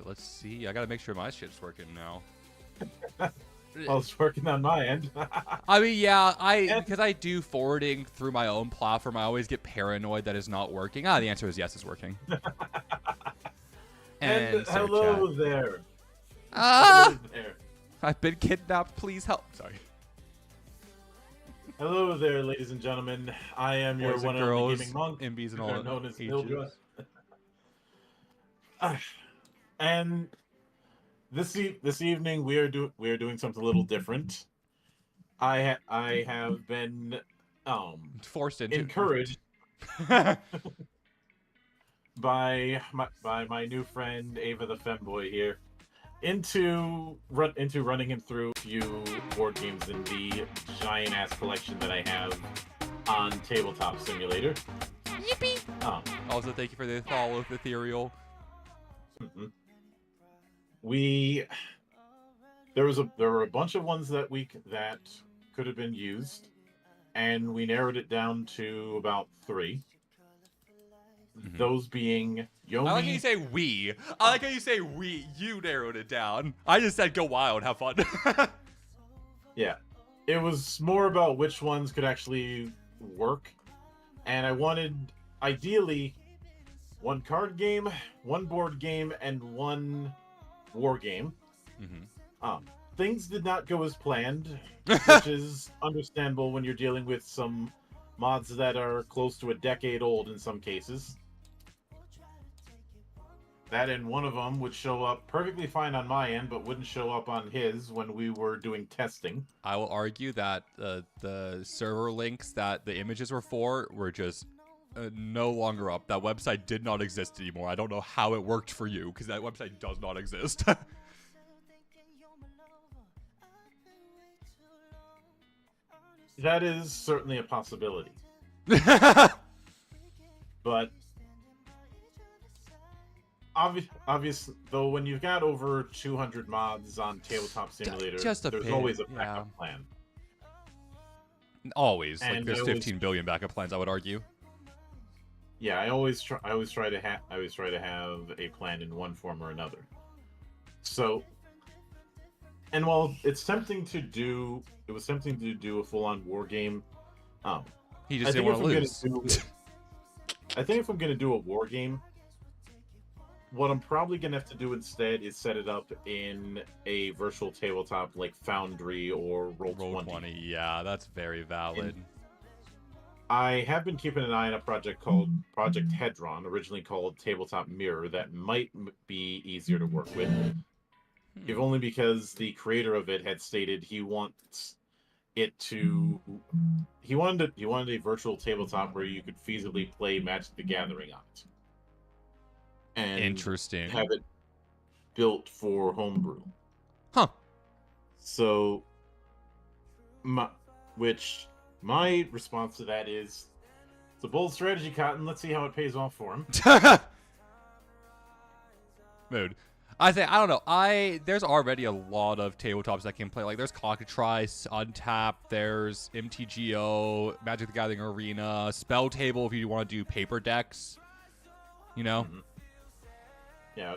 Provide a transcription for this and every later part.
let's see. I gotta make sure my shit's working now. Well, it's working on my end. I mean, yeah, because I do forwarding through my own platform, I always get paranoid that it's not working. The answer is yes, it's working. And hello there. Hello there. I've been kidnapped. Please help. Sorry. Hello there, ladies and gentlemen. I am your one and only gaming monk, MBs and all known as ages. Mildred. And this evening we are doing something a little different. I have been forced into encouraged by my new friend Ava the Femboy here into running him through a few board games in the giant ass collection that I have on Tabletop Simulator. Yippee! Also, thank you for the follow with Ethereal. There were a bunch of ones that could have been used, and we narrowed it down to about 3. Those being Yomi. I like how you say we. I like how you say we. You narrowed it down. I just said go wild, have fun. Yeah. It was more about which ones could actually work. And I wanted, ideally, 1 card game, 1 board game, and 1 war game. Things did not go as planned, which is understandable when you're dealing with some mods that are close to a decade old in some cases. That and one of them would show up perfectly fine on my end, but wouldn't show up on his when we were doing testing. I will argue that the server links that the images were for were just no longer up. That website did not exist anymore. I don't know how it worked for you, because that website does not exist. That is certainly a possibility. But obvious though, when you've got over 200 mods on Tabletop Simulator, there's always a backup plan. Always, like there's 15 billion backup plans, I would argue. Yeah, I always try to have a plan in one form or another. So, and while it was tempting to do a full-on war game. He just didn't want to lose. I think if I'm gonna do a war game, what I'm probably gonna have to do instead is set it up in a virtual tabletop like Foundry or Roll20. Yeah, that's very valid. I have been keeping an eye on a project called Project Hedron, originally called Tabletop Mirror, that might be easier to work with. If only because the creator of it had stated he wanted a virtual tabletop where you could feasibly play Magic the Gathering on it. And interesting. Have it built for homebrew. Huh. So my response to that is, it's a bold strategy, Cotton. Let's see how it pays off for him. Mood. I don't know. There's already a lot of tabletops that can play. Like there's Cockatrice, Untap, there's MTGO, Magic the Gathering Arena, Spell Table if you want to do paper decks. You know? Yeah,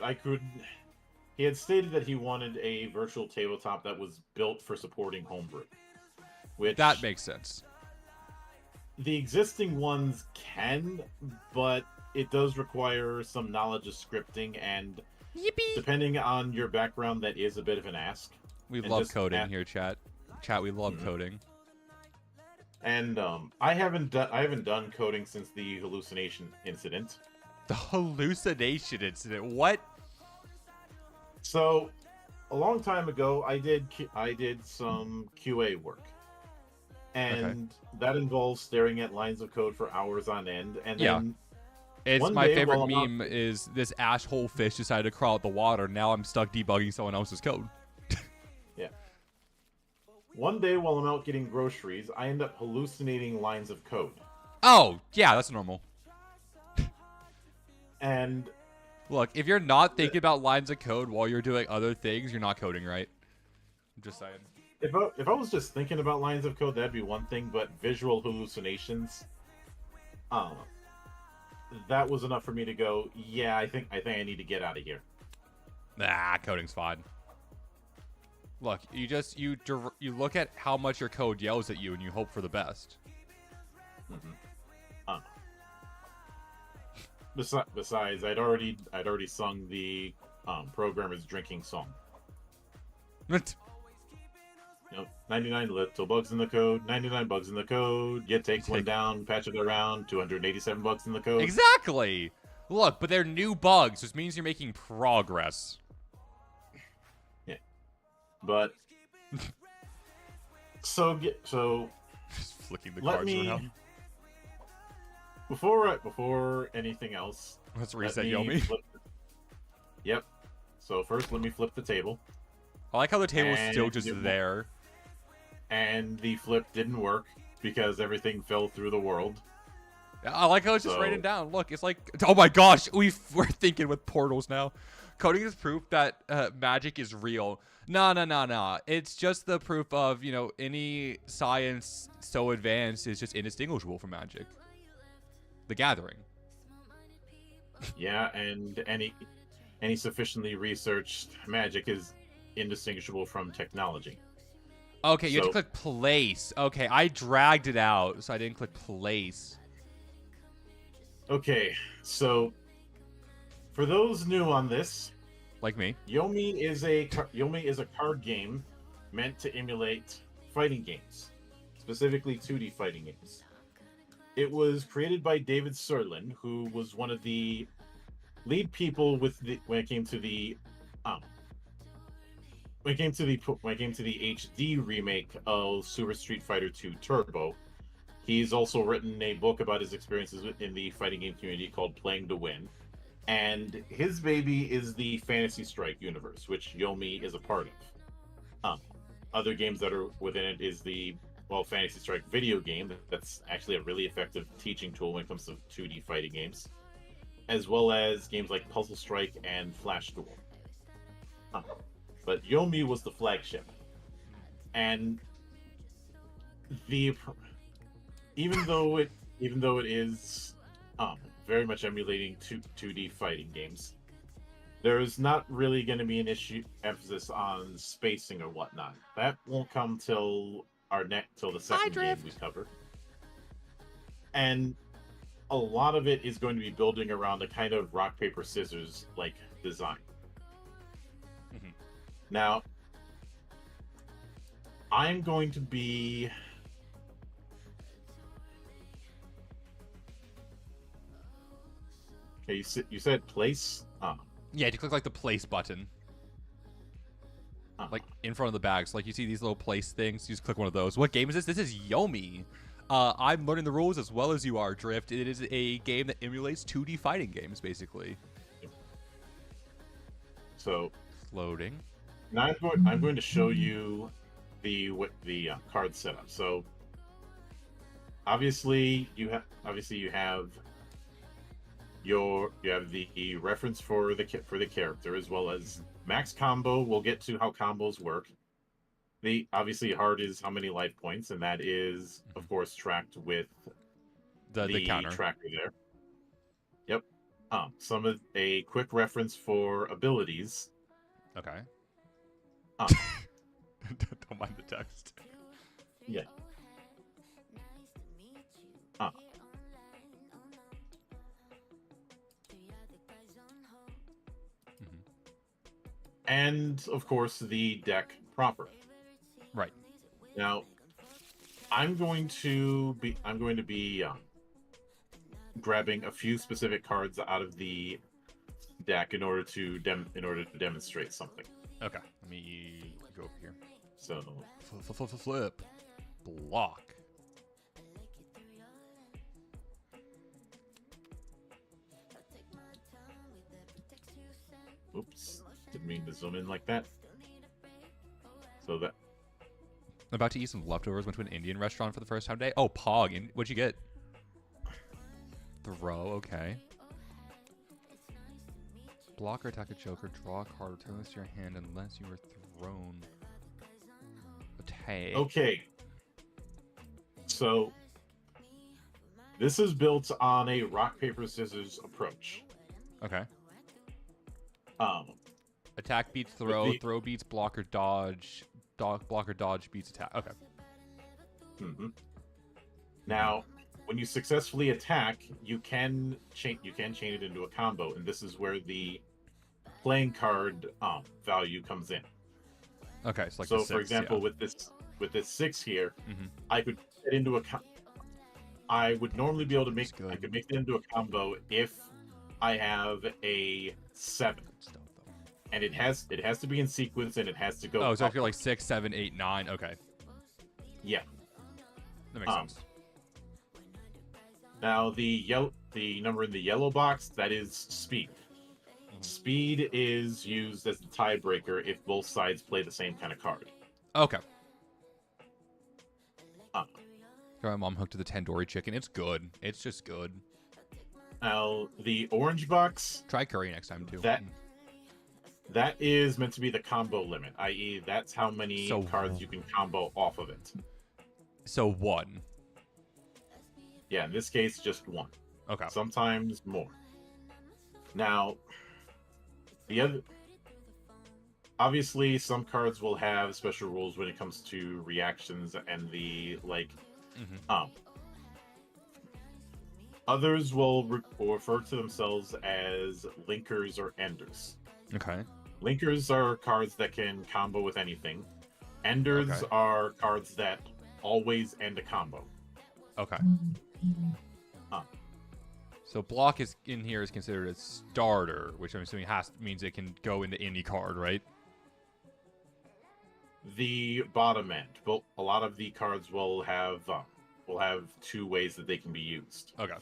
he had stated that he wanted a virtual tabletop that was built for supporting homebrew. That makes sense. The existing ones can, but it does require some knowledge of scripting, and yippee, depending on your background, that is a bit of an ask. We love coding here, chat. Chat, we love coding. And I haven't done coding since the hallucination incident. The hallucination incident? What? So, a long time ago, I did some QA work. And that involves staring at lines of code for hours on end. And then it's my favorite meme is this asshole fish decided to crawl out the water. Now I'm stuck debugging someone else's code. Yeah. One day while I'm out getting groceries, I end up hallucinating lines of code. Oh, yeah, that's normal. And look, if you're not thinking about lines of code while you're doing other things, you're not coding right. I'm just saying. If I was just thinking about lines of code, that'd be one thing, but visual hallucinations, that was enough for me to go, yeah, I think I need to get out of here. Nah, coding's fine. Look, you look at how much your code yells at you, and you hope for the best. Besides, I'd already sung the programmer's drinking song. 99 little bugs in the code, 99 bugs in the code. You take one down, patch it around, 287 bugs in the code. Exactly. Look, but they're new bugs, which means you're making progress. Yeah, but so just flicking the cards around. Before anything else, let's reset Yomi. Yep. So first, let me flip the table. I like how the table is still just there. And the flip didn't work because everything fell through the world. I like how it's just written down. Look, it's like, oh my gosh, we're thinking with portals now. Coding is proof that magic is real. No. It's just the proof of, any science so advanced is just indistinguishable from magic. The Gathering. Yeah, and any sufficiently researched magic is indistinguishable from technology. Okay, you have to click place. Okay, I dragged it out, so I didn't click place. Okay, so for those new on this, like me, Yomi is a card game meant to emulate fighting games, specifically 2D fighting games. It was created by David Serlin, who was one of the lead people when it came to the HD remake of Super Street Fighter 2 Turbo. He's also written a book about his experiences in the fighting game community called Playing to Win. And his baby is the Fantasy Strike universe, which Yomi is a part of. Other games that are within it is the Fantasy Strike video game. That's actually a really effective teaching tool when it comes to 2D fighting games, as well as games like Puzzle Strike and Flash Duel. But Yomi was the flagship, and even though it is very much emulating 2D fighting games, there's not really going to be an emphasis on spacing or whatnot. That won't come till the second game we cover. And a lot of it is going to be building around a kind of rock, paper, scissors like design. Mm-hmm. Now, I'm going to be... Okay, you said place? Yeah, you click like the place button. Like in front of the bags. Like you see these little place things. You just click one of those. What game is this? This is Yomi. I'm learning the rules as well as you are, Drift. It is a game that emulates 2D fighting games, basically. So loading. Now I'm going to show you the card setup. So obviously you have the reference for the character, as well as max combo. We'll get to how combos work. The obviously hard is how many life points, and that is of course tracked with the counter tracker there. Yep. A quick reference for abilities. Okay. Don't mind the text. Yeah. And of course the deck proper. Right. Now, I'm going to be grabbing a few specific cards out of the deck in order to demonstrate something. Okay. Let me go over here. So flip. Block. Oops. Didn't mean to zoom in like that. So that. I'm about to eat some leftovers. Went to an Indian restaurant for the first time today. Oh, Pog. What'd you get? Throw. Okay. Block or attack a joker. Draw a card. Return this to your hand unless you were thrown. Attack. Okay. So this is built on a rock paper scissors approach. Okay. Attack beats With throw. the- Throw beats block or dodge. Block or dodge beats attack. Okay. Now, when you successfully attack, you can chain it into a combo, and this is where the playing card value comes in. Okay, so like So, the 6, for example, yeah. with this 6 here, Mm-hmm. I could get into a. I would normally be able to make. Good. I could make it into a combo if I have a 7, Good stuff, though. and it has to be in sequence, and it has to go. Oh, so I feel upward. like 6, 7, 8, 9. Okay, Yeah. that makes sense. Now the number in the yellow box, that is speed. Mhm. Speed is used as the tiebreaker if both sides play the same kind of card. Okay. Uh, Got my mom hooked to the tandoori chicken. It's good. It's just good. Now the orange box, Try curry next time too. that is meant to be the combo limit, i.e., that's how many So- cards you can combo off of it. So 1. Yeah, in this case, just 1. Okay. Sometimes more. Now, the other. Obviously, some cards will have special rules when it comes to reactions and the like. Mm-hmm. Others will refer to themselves as linkers or enders. Okay. Linkers are cards that can combo with anything. Enders Okay. are cards that always end a combo. Okay. Uh. So block is in here is considered a starter, which I'm assuming means it can go into any card, right? The bottom end, but a lot of the cards will have 2 ways that they can be used. Okay.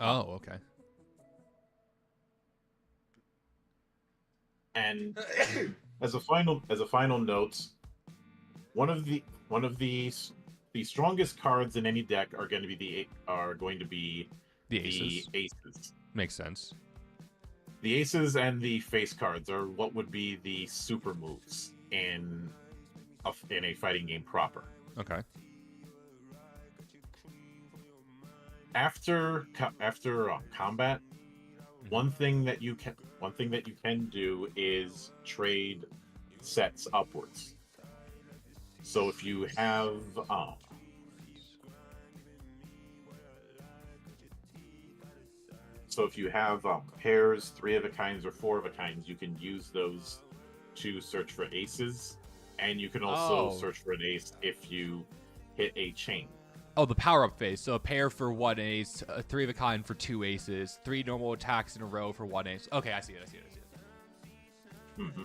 Oh, okay. And as a final note, one of the strongest cards in any deck are going to be The aces. the aces. Makes sense. The aces and the face cards are what would be the super moves in a fighting game proper. Okay. After combat, one thing that you can do is trade sets upwards. So if you have pairs, 3 of a kinds, or 4 of a kinds, you can use those to search for aces, and you can also search for an ace if you hit a chain. Oh, the power-up phase. So a pair for 1 ace, a 3 of a kind for 2 aces, 3 normal attacks in a row for 1 ace. Okay, I see it. Mm-hmm.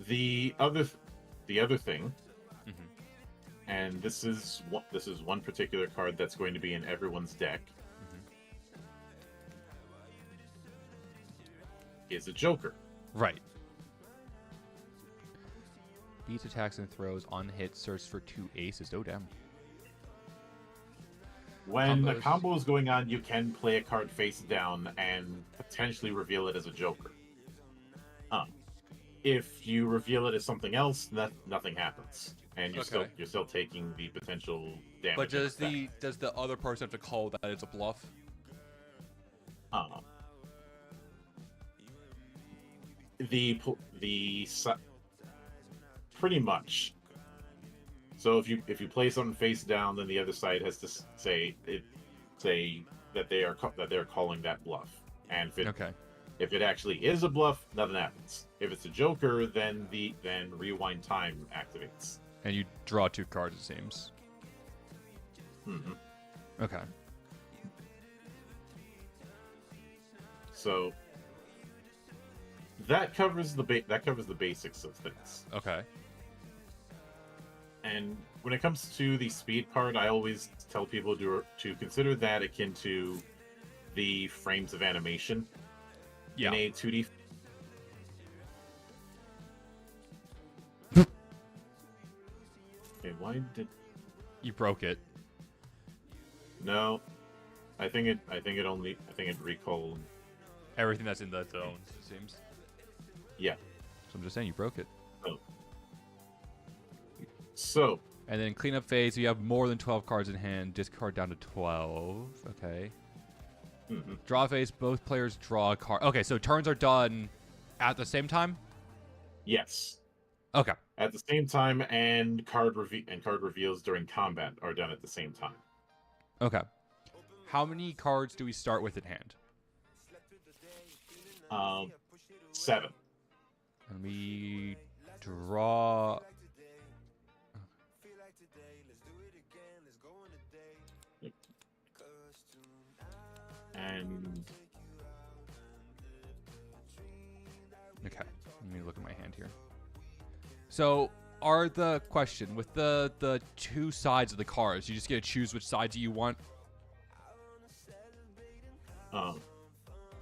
The other thing, and this is one particular card that's going to be in everyone's deck, is a Joker. Right. Beats attacks and throws on hit, search for 2 aces. Oh, damn. When Combos. a combo is going on, you can play a card face down and potentially reveal it as a Joker. If you reveal it as something else, nothing happens, and you're still taking the potential damage. But does the other person have to call that it's a bluff? Pretty much. So if you play something face down, then the other side has to say that they're calling that bluff, and if it actually is a bluff, nothing happens. If it's a Joker, then rewind time activates. And you draw 2 cards, it seems. Mm-hmm. Okay. So that covers the basics of things. Okay. And when it comes to the speed part, I always tell people to consider that akin to the frames of animation in a 2D. Okay, why did You broke it. no? I think it recalled. Everything that's in the zones, it seems. Yeah. So I'm just saying you broke it. So And then cleanup phase, if you have more than 12 cards in hand, discard down to 12. Okay. Draw phase, both players draw a card. Okay, so turns are done at the same time? Yes. Okay. At the same time, and card reveals during combat are done at the same time. Okay. How many cards do we start with in hand? 7. And we draw... And okay, let me look at my hand here. So, are the question with the two sides of the cards, you just get to choose which sides you want?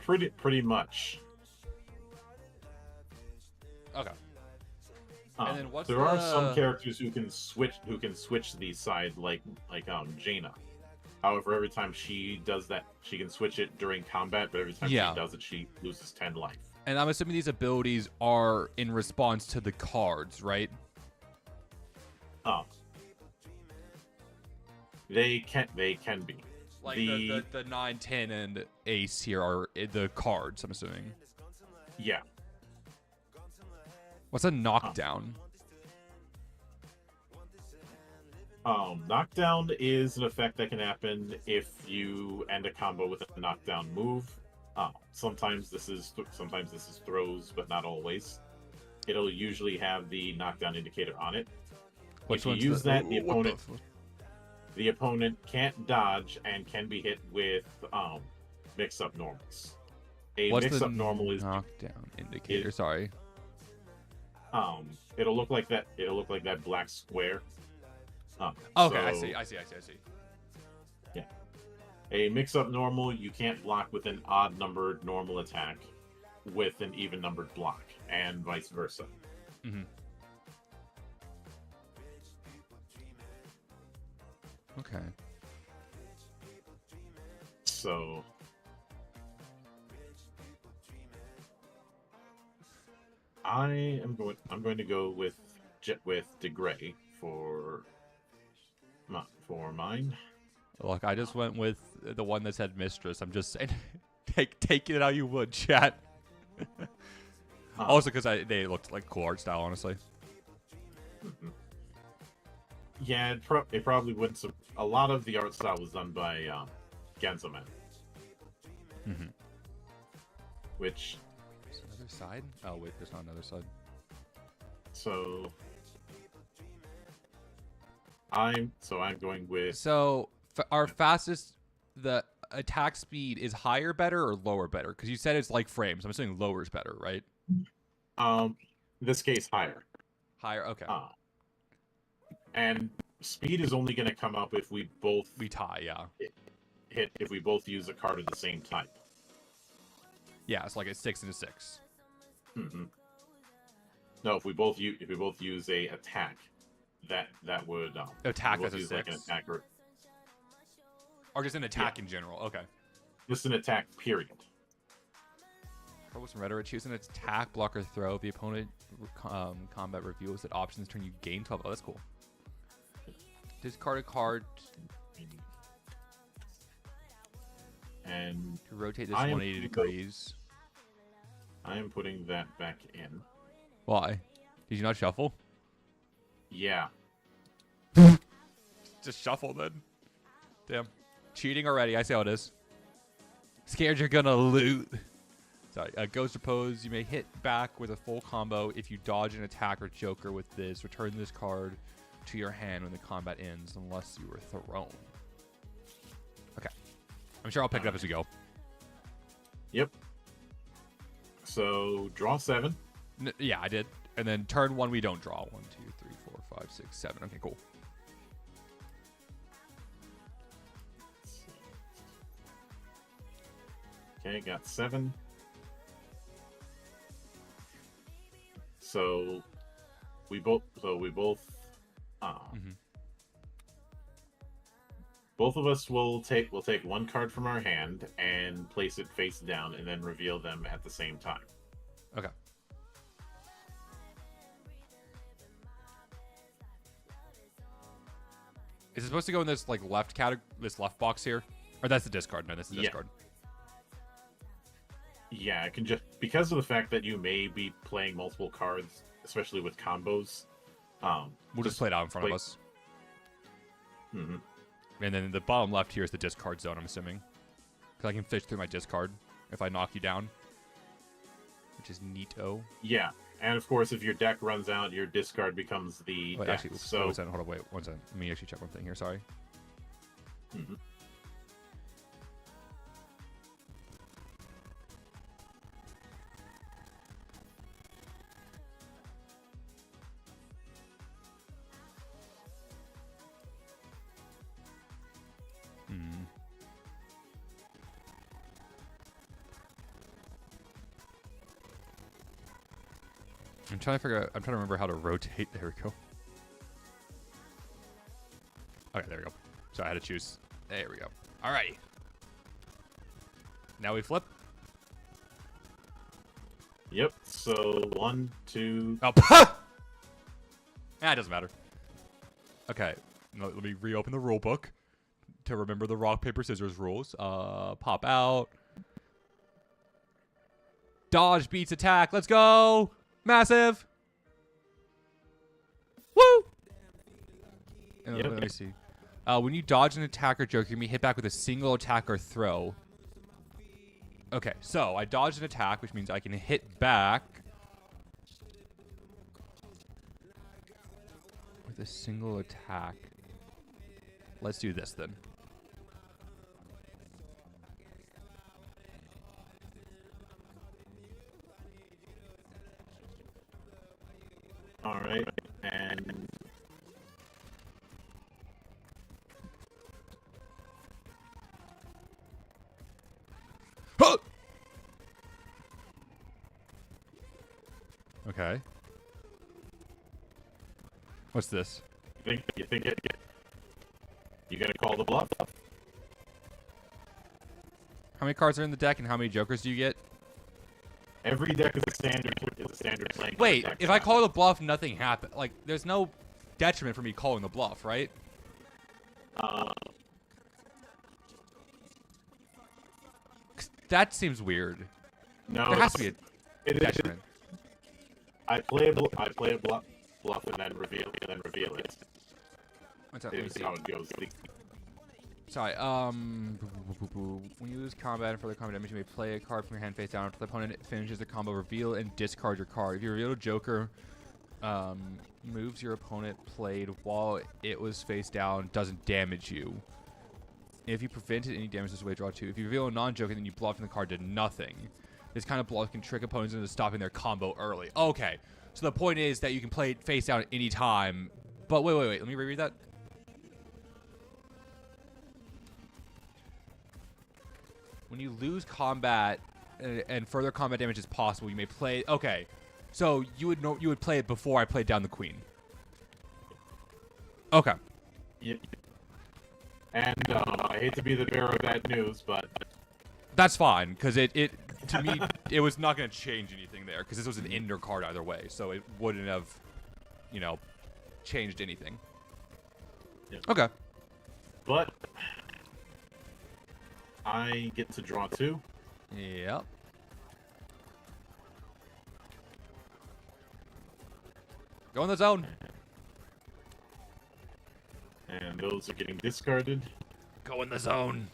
pretty much. Okay. And then what's there are some characters who can switch the side, like Jaina. However, every time she does that, she can switch it during combat, but every time she does it, she loses 10 life. And I'm assuming these abilities are in response to the cards, right? They can be. Like the 9, 10, and ace here are the cards, I'm assuming. Yeah. What's a knockdown? Knockdown is an effect that can happen if you end a combo with a knockdown move. Sometimes this is throws, but not always. It'll usually have the knockdown indicator on it. If you use that, the opponent can't dodge and can be hit with mix-up normals. What's mix-up the normal is knockdown indicator? Sorry. It'll look like that. It'll look like that black square. Okay, so, I see. Yeah. A mix-up normal, you can't block with an odd-numbered normal attack with an even-numbered block, and vice versa. Mm-hmm. Okay. So... I'm going to go with DeGray for mine. Look, I just went with the one that said Mistress. I'm just saying, take it how you would, chat. Also, because they looked like cool art style, honestly. Yeah, it probably wouldn't. A lot of the art style was done by Genzaman. Which... Is there another side? Oh, wait, there's not another side. So... I'm going with... So, our fastest... The attack speed is higher better or lower better? Because you said it's like frames. I'm assuming lower is better, right? In this case, higher. Higher, okay. And speed is only going to come up if we tie, yeah. If we both use a card of the same type. Yeah, it's like a 6 and a 6. No, if we both use a attack, that would attack as a 6. Like an attack or just an attack in general. Okay. Just an attack, period. Trouble some rhetoric. Choose an attack, block, or throw. If the opponent combat reveals that options turn, you gain 12. Oh, that's cool. Discard a card. And to rotate this 180 degrees. I am putting that back in. Why? Did you not shuffle? Yeah. Just shuffle then. Damn. Cheating already. I see how it is. Scared you're gonna loot. Sorry. Ghost Repose. You may hit back with a full combo if you dodge an attack or joker with this. Return this card to your hand when the combat ends, unless you were thrown. Okay. I'm sure I'll pick it up as we go. Yep. So, draw 7. Yeah, I did. And then turn 1, we don't draw. 1, 2, 3, 4, 5, 6, 7. Okay, cool. Okay, got 7. So we both both of us will take one card from our hand and place it face down and then reveal them at the same time. Okay. Is it supposed to go in this like left category, this left box here, or that's the discard? No, this is the discard. Yeah, it can just because of the fact that you may be playing multiple cards, especially with combos. We'll just play it out in front of us. Mm-hmm. And then the bottom left here is the discard zone, I'm assuming. Because I can fish through my discard if I knock you down. Which is neato. Yeah, and of course, if your deck runs out, your discard becomes the wait, deck. actually, so... hold on, wait, one second. Let me actually check one thing here, sorry. Mm-hmm. I'm trying to remember how to rotate. There we go. Okay, there we go. So I had to choose. There we go. Alrighty. Now we flip. Yep. So 1, 2. Oh, it doesn't matter. Okay, let me reopen the rule book to remember the rock paper scissors rules. Pop out. Dodge beats attack. Let's go. Massive. Woo. And Yep. let me see. When you dodge an attack or joke, you can be hit back with a single attack or throw. Okay, so I dodged an attack, which means I can hit back with a single attack. Let's do this then. All right, and Huh! Okay. What's this? you think you gonna call the bluff? How many cards are in the deck and how many jokers do you get? Every deck is a standard playing card Wait, deck. if I call the bluff, nothing happens. Like, there's no detriment for me calling the bluff, right? That seems weird. No, There has to be a it detriment. I play a bluff and then reveal it. What's up? This Let me is see. how it goes. Sorry, when you lose combat and further combat damage, you may play a card from your hand face down until the opponent finishes the combo, reveal and discard your card. If you reveal a joker, moves your opponent played while it was face down, doesn't damage you. If you prevented any damage this way, draw 2. If you reveal a non-joker, then you bluff and the card did nothing. This kind of bluff can trick opponents into stopping their combo early. Okay, so the point is that you can play it face down at any time. But wait, let me reread that. When you lose combat and further combat damage is possible, you may play. Okay, so you would play it before I played down the queen. Okay. Yeah. And I hate to be the bearer of bad news, but That's fine, because it to me it was not going to change anything there, because this was an ender card either way, so it wouldn't have, changed anything. Yeah. Okay. But I get to draw 2. Yep. Go in the zone. And those are getting discarded. Go in the zone.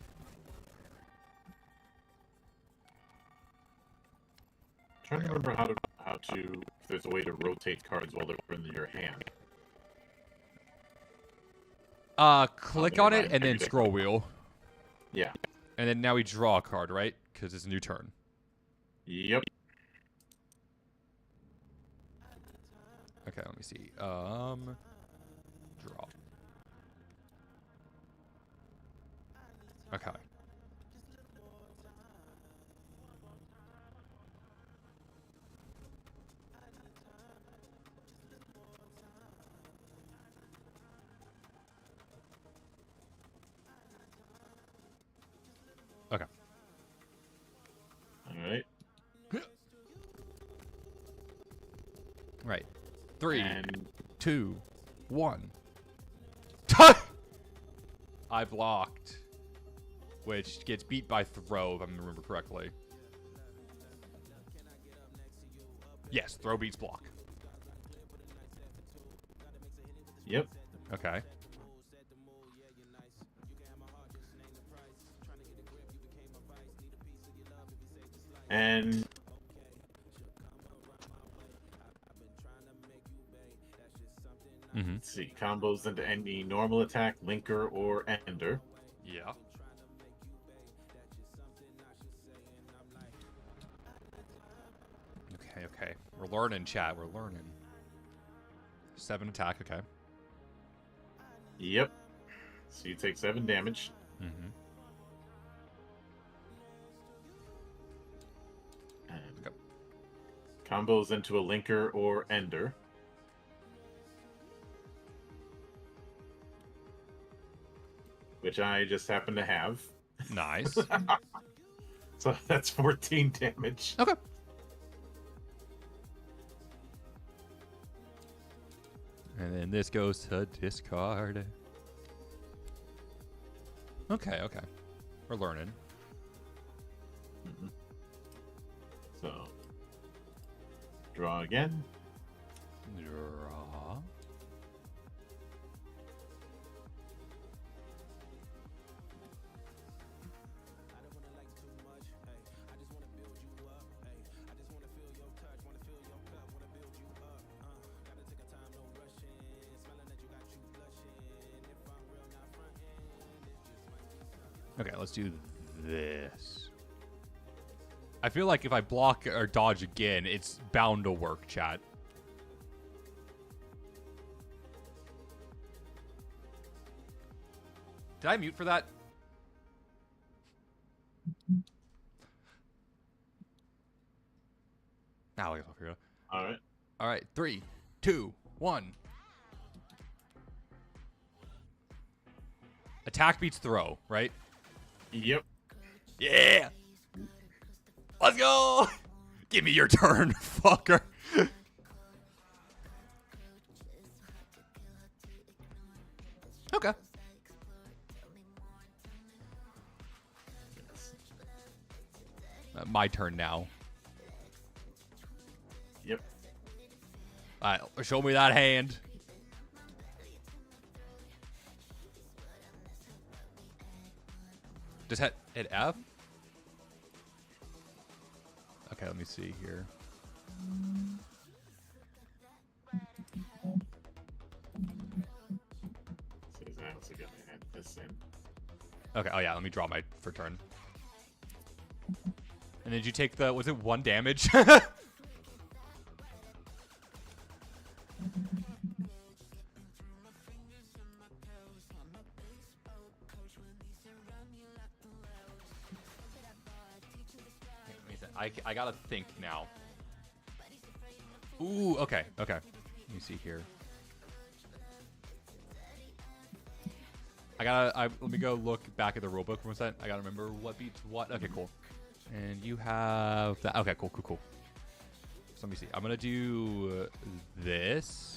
Trying to remember how to if there's a way to rotate cards while they're in your hand. Click never on it mind. and then Everything. scroll wheel. Yeah. And then now we draw a card, right? Because it's a new turn. Yep. Okay, let me see. Draw. Okay. Okay. All right. Right. 3, And 2, 1. I blocked, which gets beat by throw, if I remember correctly. Yes, throw beats block. Yep. Okay. And let's see, combos into any normal attack, linker, or ender. Yeah. Okay. We're learning, chat. We're learning. 7 attack, okay. Yep. So you take 7 damage. Mm-hmm. And combos into a linker or ender. Which I just happen to have. Nice. So that's 14 damage. Okay. And then this goes to discard. Okay. We're learning. So, draw again. Draw. Okay, let's do this. I feel like if I block or dodge again, it's bound to work, chat. Did I mute for that? Now I'll figure it out. All right. 3, 2, 1. Attack beats throw, right? Yep. Yeah. Let's go. Give me your turn, fucker. Okay. My turn now. Yep. All right, show me that hand. Just hit F? Okay, let me see here. I also got to add this in. Okay, oh yeah, let me draw my for turn. And did you take the, was it 1 damage? I gotta think now. Ooh, okay. Let me see here. Let me go look back at the rulebook for one second. I gotta remember what beats what. Okay, cool. And you have that. Okay, cool. So let me see. I'm gonna do this.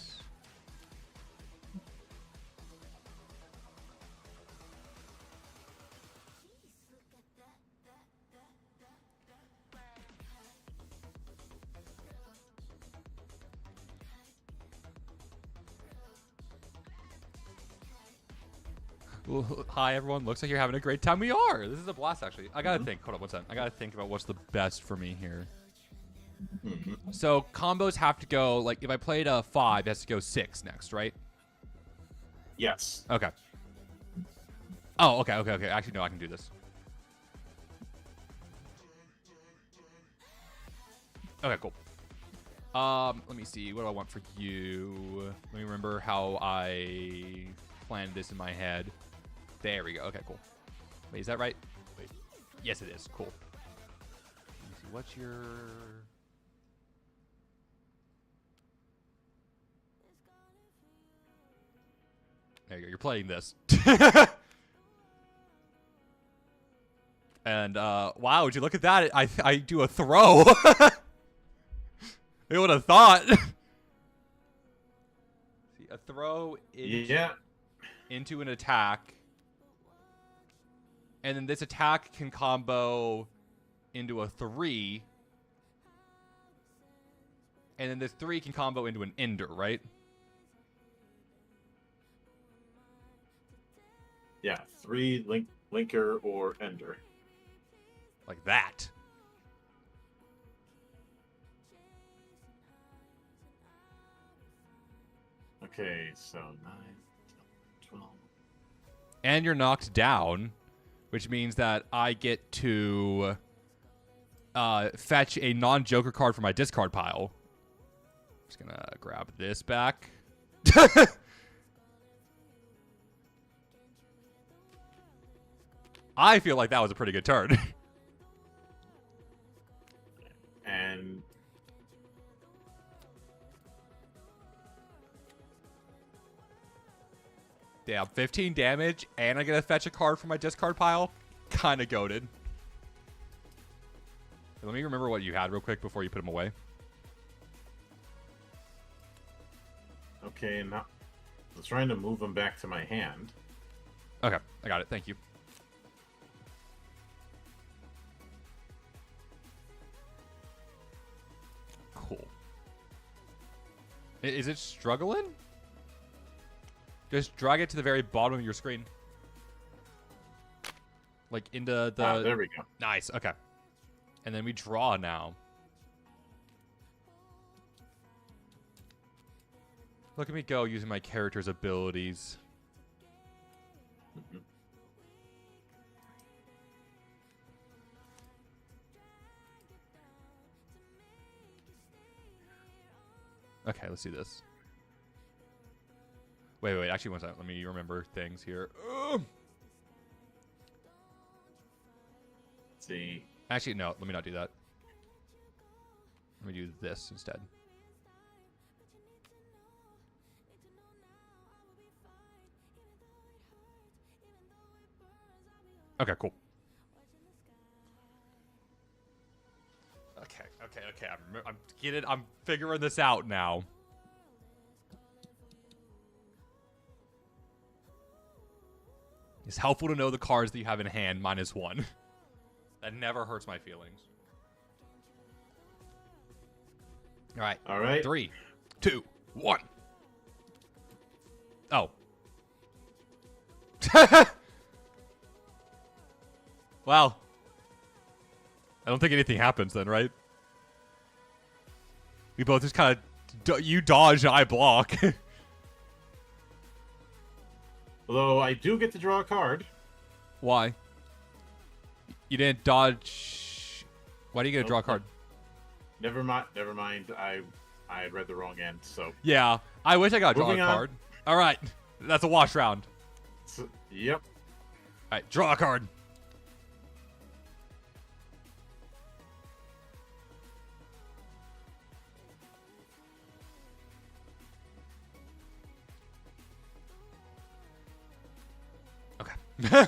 Well, hi everyone. Looks like you're having a great time. We are. This is a blast, actually. I gotta think. Hold on, one second. I gotta think about what's the best for me here. So combos have to go. Like if I played a 5, it has to go 6 next, right? Yes. Okay. Oh, okay. Actually, no, I can do this. Okay, cool. Let me see. What do I want for you? Let me remember how I planned this in my head. There we go. Okay, cool. Wait, is that right? Wait. Yes, it is. Cool. Let me see. What's your... There you go. You're playing this. And, wow, would you look at that? I do a throw. Who would have thought? See, a throw into an attack And then this attack can combo into a 3. And then this 3 can combo into an ender, right? Yeah, 3 linker or ender. Like that. Okay, so 9, 12. And you're knocked down, which means that I get to fetch a non-Joker card from my discard pile. I'm just gonna grab this back. I feel like that was a pretty good turn. And damn, 15 damage, and I get to fetch a card from my discard pile. Kind of goated. Let me remember what you had real quick before you put them away. okay, now I'm trying to move them back to my hand. Okay, I got it. Thank you. Cool. Is it struggling? Just drag it to the very bottom of your screen. Like into the... there we go. Nice, okay. And then we draw now. Look at me go using my character's abilities. Mhm. Okay, let's do this. Wait. Actually, one second. Let me remember things here. Ugh. Let's see. Actually, no. Let me not do that. Let me do this instead. Okay, cool. Okay. I'm getting. I'm figuring this out now. It's helpful to know the cards that you have in hand -1. That never hurts my feelings. All right. 3, 2, 1. Oh. Well. I don't think anything happens then, right? We both just kind of... You dodge, I block. Although I do get to draw a card. Why? You didn't dodge... Why do you get to draw a card? Never mind. I had read the wrong end, so... Yeah, I wish I got to draw a Moving on. card. All right, that's a wash round. Yep. All right, draw a card. Okay.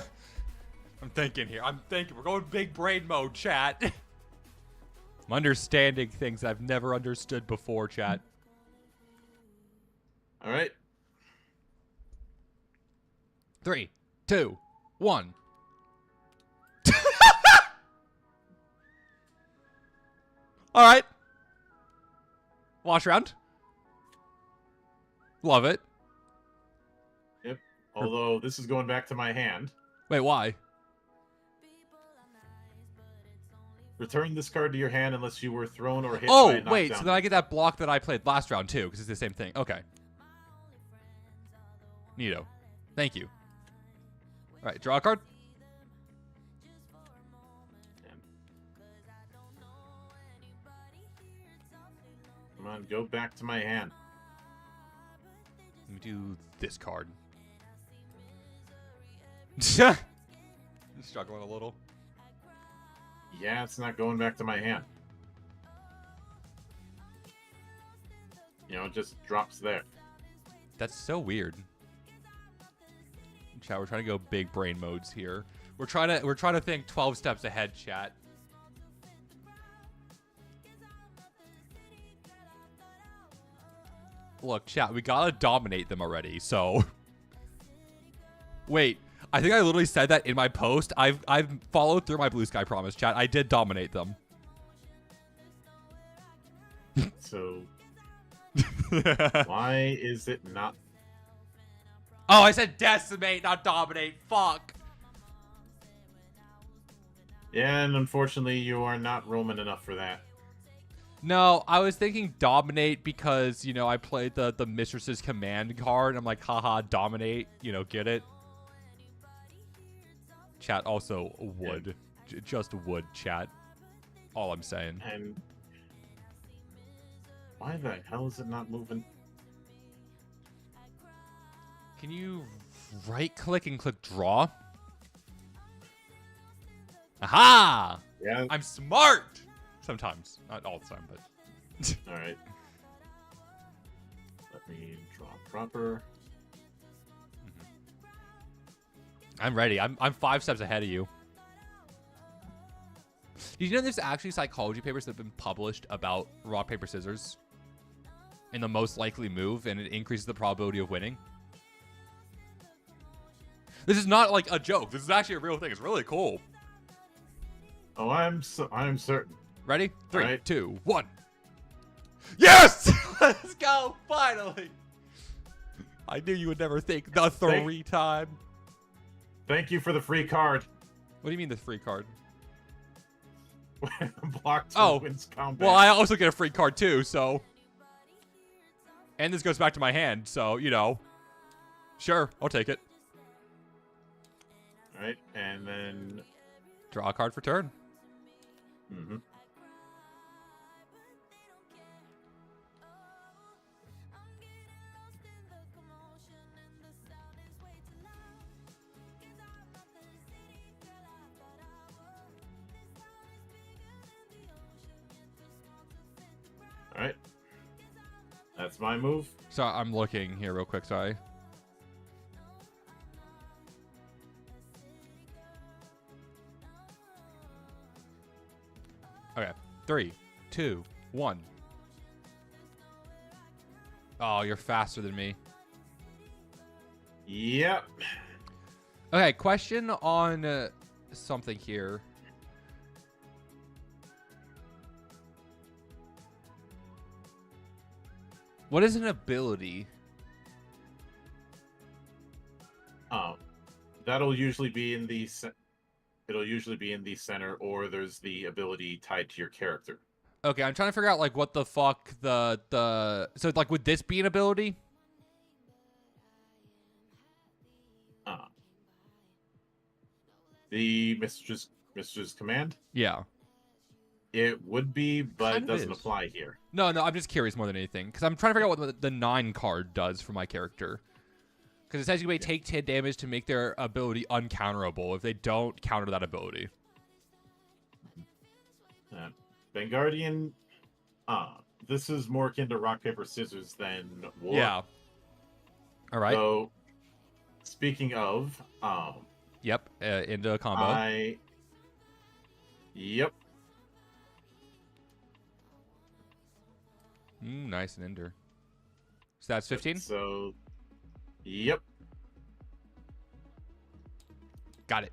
I'm thinking here. We're going big brain mode, chat. I'm understanding things I've never understood before, chat. All right. 3, 2, 1. All right. Wash round. Love it. Yep. Although this is going back to my hand. Wait, why? Return this card to your hand unless you were thrown or hit by a Oh, knockdown. wait. So then I get that block that I played last round, too, because it's the same thing. Okay. Neato. Thank you. All right, draw a card. Come on, go back to my hand. Let me do this card. I'm struggling a little. Yeah, it's not going back to my hand. You know, it just drops there. That's so weird. Chat, we're trying to go big brain modes here. We're trying to think 12 steps ahead, chat. Look, chat, we gotta dominate them already, so... Wait, I think I literally said that in my post. I've followed through my blue sky promise, chat. I did dominate them. So why is it not? Oh, I said decimate, not dominate. Fuck. Yeah, and unfortunately, you are not Roman enough for that. No, I was thinking dominate because, you know, I played the Mistress's Command card. I'm like, haha, dominate. You know, get it? Chat, also wood. Yeah. Just wood, chat. All I'm saying. And why the hell is it not moving? Can you right-click and click draw? Aha! Yeah. I'm smart! Sometimes. Not all the time, but... Alright. Let me draw proper. I'm ready. I'm 5 steps ahead of you. Did you know there's actually psychology papers that have been published about rock, paper, scissors? And the most likely move, and it increases the probability of winning? This is not like a joke. This is actually a real thing. It's really cool. Oh, I'm certain. Ready? 3, right. 2, 1. Yes! Let's go! Finally! I knew you would never think the 3 time. Thank you for the free card. What do you mean the free card? Blocked wins combat. Well, I also get a free card too, so... And this goes back to my hand, so, you know. Sure, I'll take it. Alright, and then... Draw a card for turn. Mm-hmm. Alright. That's my move. So I'm looking here real quick, sorry. Okay. 3, 2, 1. Oh, you're faster than me. Yep. Okay, question on something here. What is an ability? That'll usually be in the it'll usually be in the center, or there's the ability tied to your character. Okay, I'm trying to figure out like what the fuck so like would this be an ability? The Mistress's Command? Yeah. It would be, but Kind it of doesn't is. apply here. No, I'm just curious more than anything. Because I'm trying to figure out what the 9 card does for my character. Because it says you may take 10 damage to make their ability uncounterable if they don't counter that ability. Vanguardian, this is more akin to rock, paper, scissors than war. Yeah. All right. So, speaking of, Yep, into a combo. Yep. Nice and ender. So that's 15? So, yep. Got it.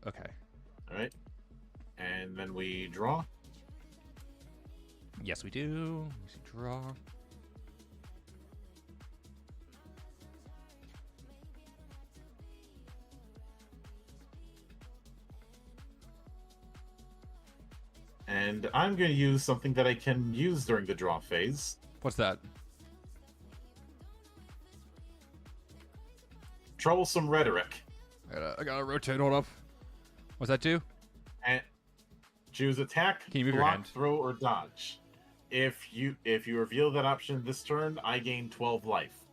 Okay. All right. And then we draw. Yes, we do. We should draw. And I'm going to use something that I can use during the draw phase. What's that? Troublesome Rhetoric. I gotta rotate. Hold up. What's that do? And choose attack, Can you move your block, hand? throw, or dodge. If you reveal that option this turn, I gain 12 life.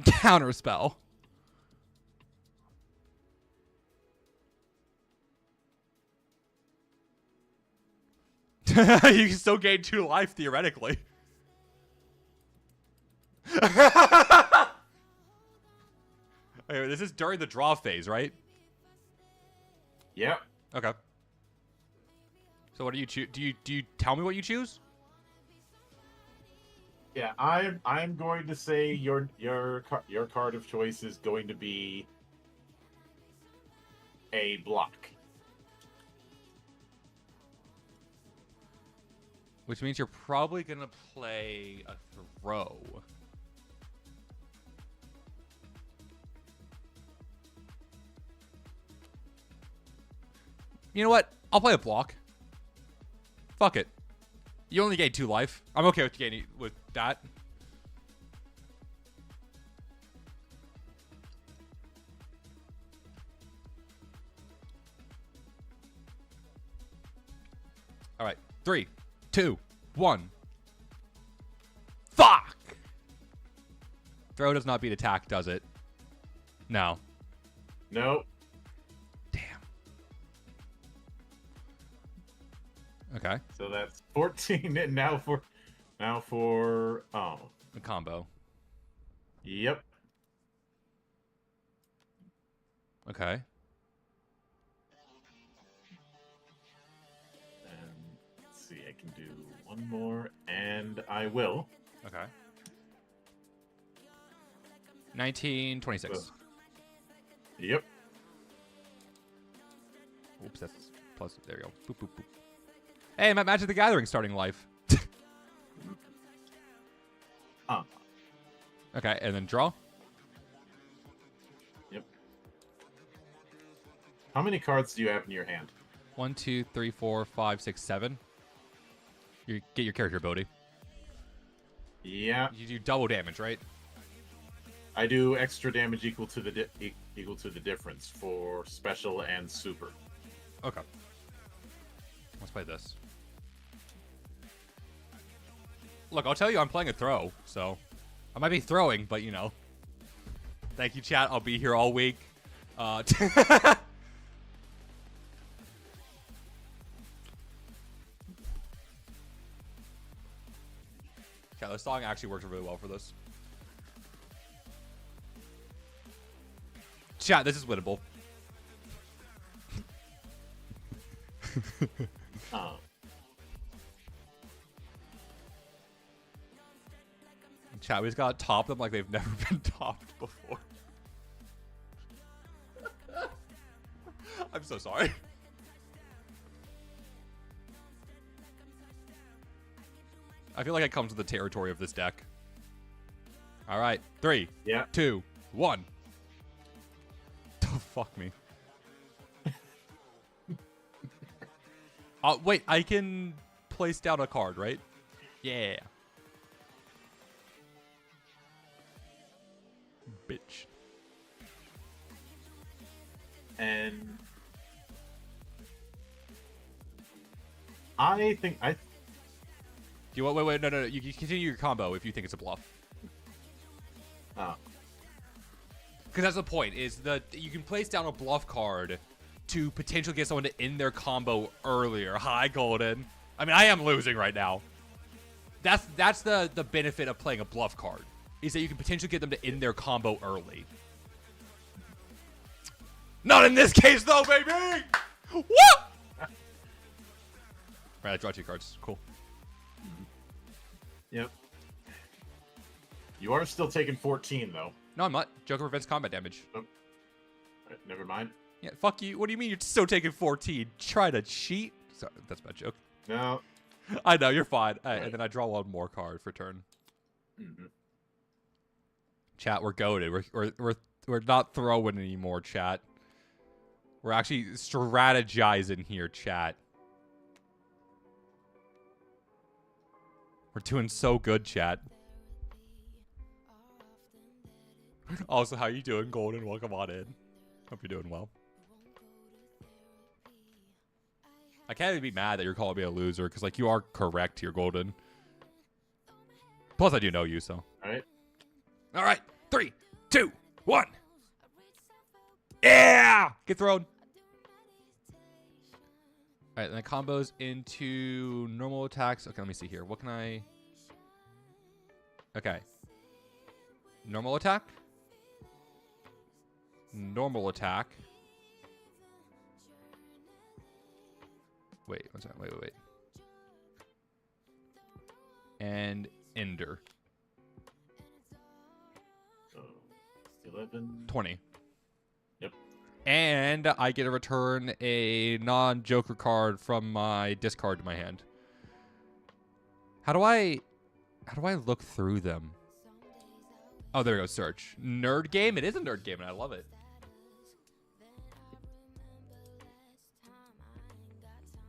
Counter spell. You can still gain 2 life theoretically. Okay, this is during the draw phase, right? Yep. Okay. So what do you choose? Do you tell me what you choose? Yeah, I'm going to say your card of choice is going to be a block. Which means you're probably gonna play a throw. You know what? I'll play a block. Fuck it. You only gain 2 life. I'm okay with gaining with that. All right. 3, 2, 1. Fuck! Throw does not beat attack, does it? No. Nope. Damn. Okay. So that's 14 and now for The combo. Yep. Okay. And let's see, I can do one more and I will. Okay. 1926. Yep. Oops, that's plus. There you go. Boop, boop, boop. Hey, I'm at Magic the Gathering starting life. Okay, and then draw. Yep. How many cards do you have in your hand? 1, 2, 3, 4, 5, 6, 7. You get your character ability. Yeah. You do double damage, right? I do extra damage equal to the difference for special and super. Okay. Let's play this. Look, I'll tell you I'm playing a throw, so I might be throwing, but you know. Thank you, chat. I'll be here all week. Yeah, the song actually works really well for this. Chat, this is winnable. Oh. Chat, we just gotta top them like they've never been topped before. I'm so sorry. I feel like it comes with the territory of this deck. All right, 3, Yeah. 2, 1. Oh, fuck me. Wait, I can place down a card, right? Yeah. Bitch. And I think Do you want? Wait, no. You can continue your combo if you think it's a bluff. Oh. Because that's the point. Is that you can place down a bluff card to potentially get someone to end their combo earlier. Hi, Golden. I mean, I am losing right now. That's the benefit of playing a bluff card. Is that you can potentially get them to end their combo early. Not in this case, though, baby! Woo! Right, I draw 2 cards. Cool. Yep. You are still taking 14, though. No, I'm not. Joker prevents combat damage. Oh. Right, never mind. Yeah, fuck you. What do you mean you're still taking 14? Try to cheat? Sorry, that's a bad joke. No. I know, you're fine. Right. And then I draw 1 more card for turn. Mm-hmm. Chat, we're goated. We're not throwing anymore, chat. We're actually strategizing here, chat. We're doing so good, chat. Also, how you doing, Golden? Welcome on in. Hope you're doing well. I can't even be mad that you're calling me a loser, because, like, you are correct here, Golden. Plus, I do know you, so. Alright. Alright. 3, 2, 1. Yeah! Get thrown. Alright, and that combos into normal attacks. Okay, let me see here. What can I... Okay. Normal attack. Normal attack. Wait, what's that? Wait. And Ender. So 11. 20. Yep. And I get to return a non-Joker card from my discard to my hand. How do I look through them? Oh, there we go. Search. Nerd game? It is a nerd game, and I love it.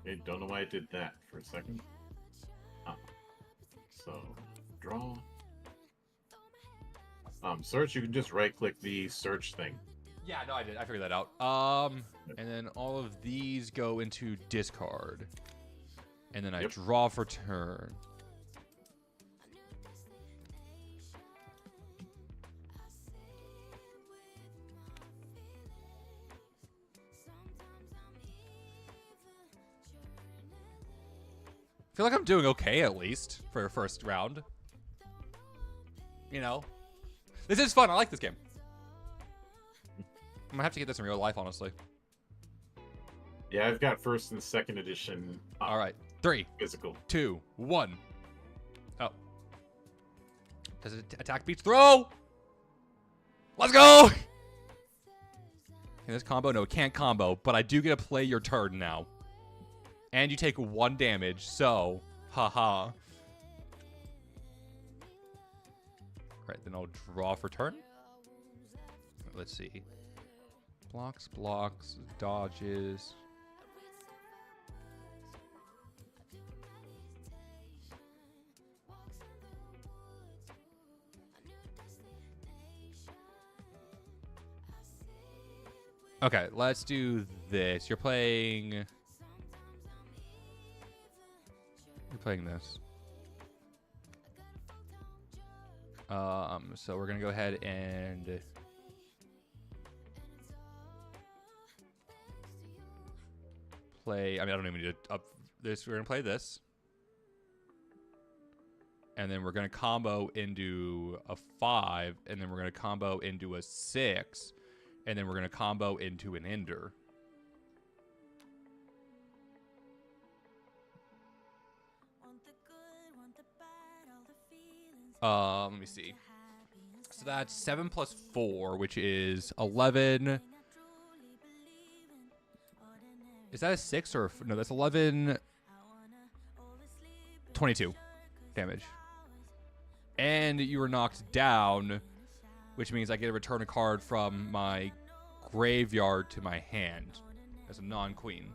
I don't know why I did that for a second. So, draw. Search, you can just right-click the search thing. Yeah, no, I did. I figured that out. And then all of these go into discard. And then I draw for turn. I feel like I'm doing okay, at least, for a first round. You know? This is fun. I like this game. I'm gonna have to get this in real life, honestly. Yeah, I've got first and second edition. All right. 3, physical. 2, 1. Oh. Does it attack, beats, throw? Let's go! Can this combo? No, it can't combo, but I do get to play your turn now. And you take 1 damage, so, haha. Right, then I'll draw for turn. Let's see. Blocks, dodges. Okay, let's do this. You're playing this. So we're gonna go ahead and play. I mean, I don't even need to up this. We're gonna play this, and then we're gonna combo into a 5, and then we're gonna combo into a 6, and then we're gonna combo into an Ender. Let me see. So that's 7 plus 4, which is 11. Is that a 6 or no? That's 11. 22 damage. And you were knocked down, which means I get to return a card from my graveyard to my hand as a non-queen.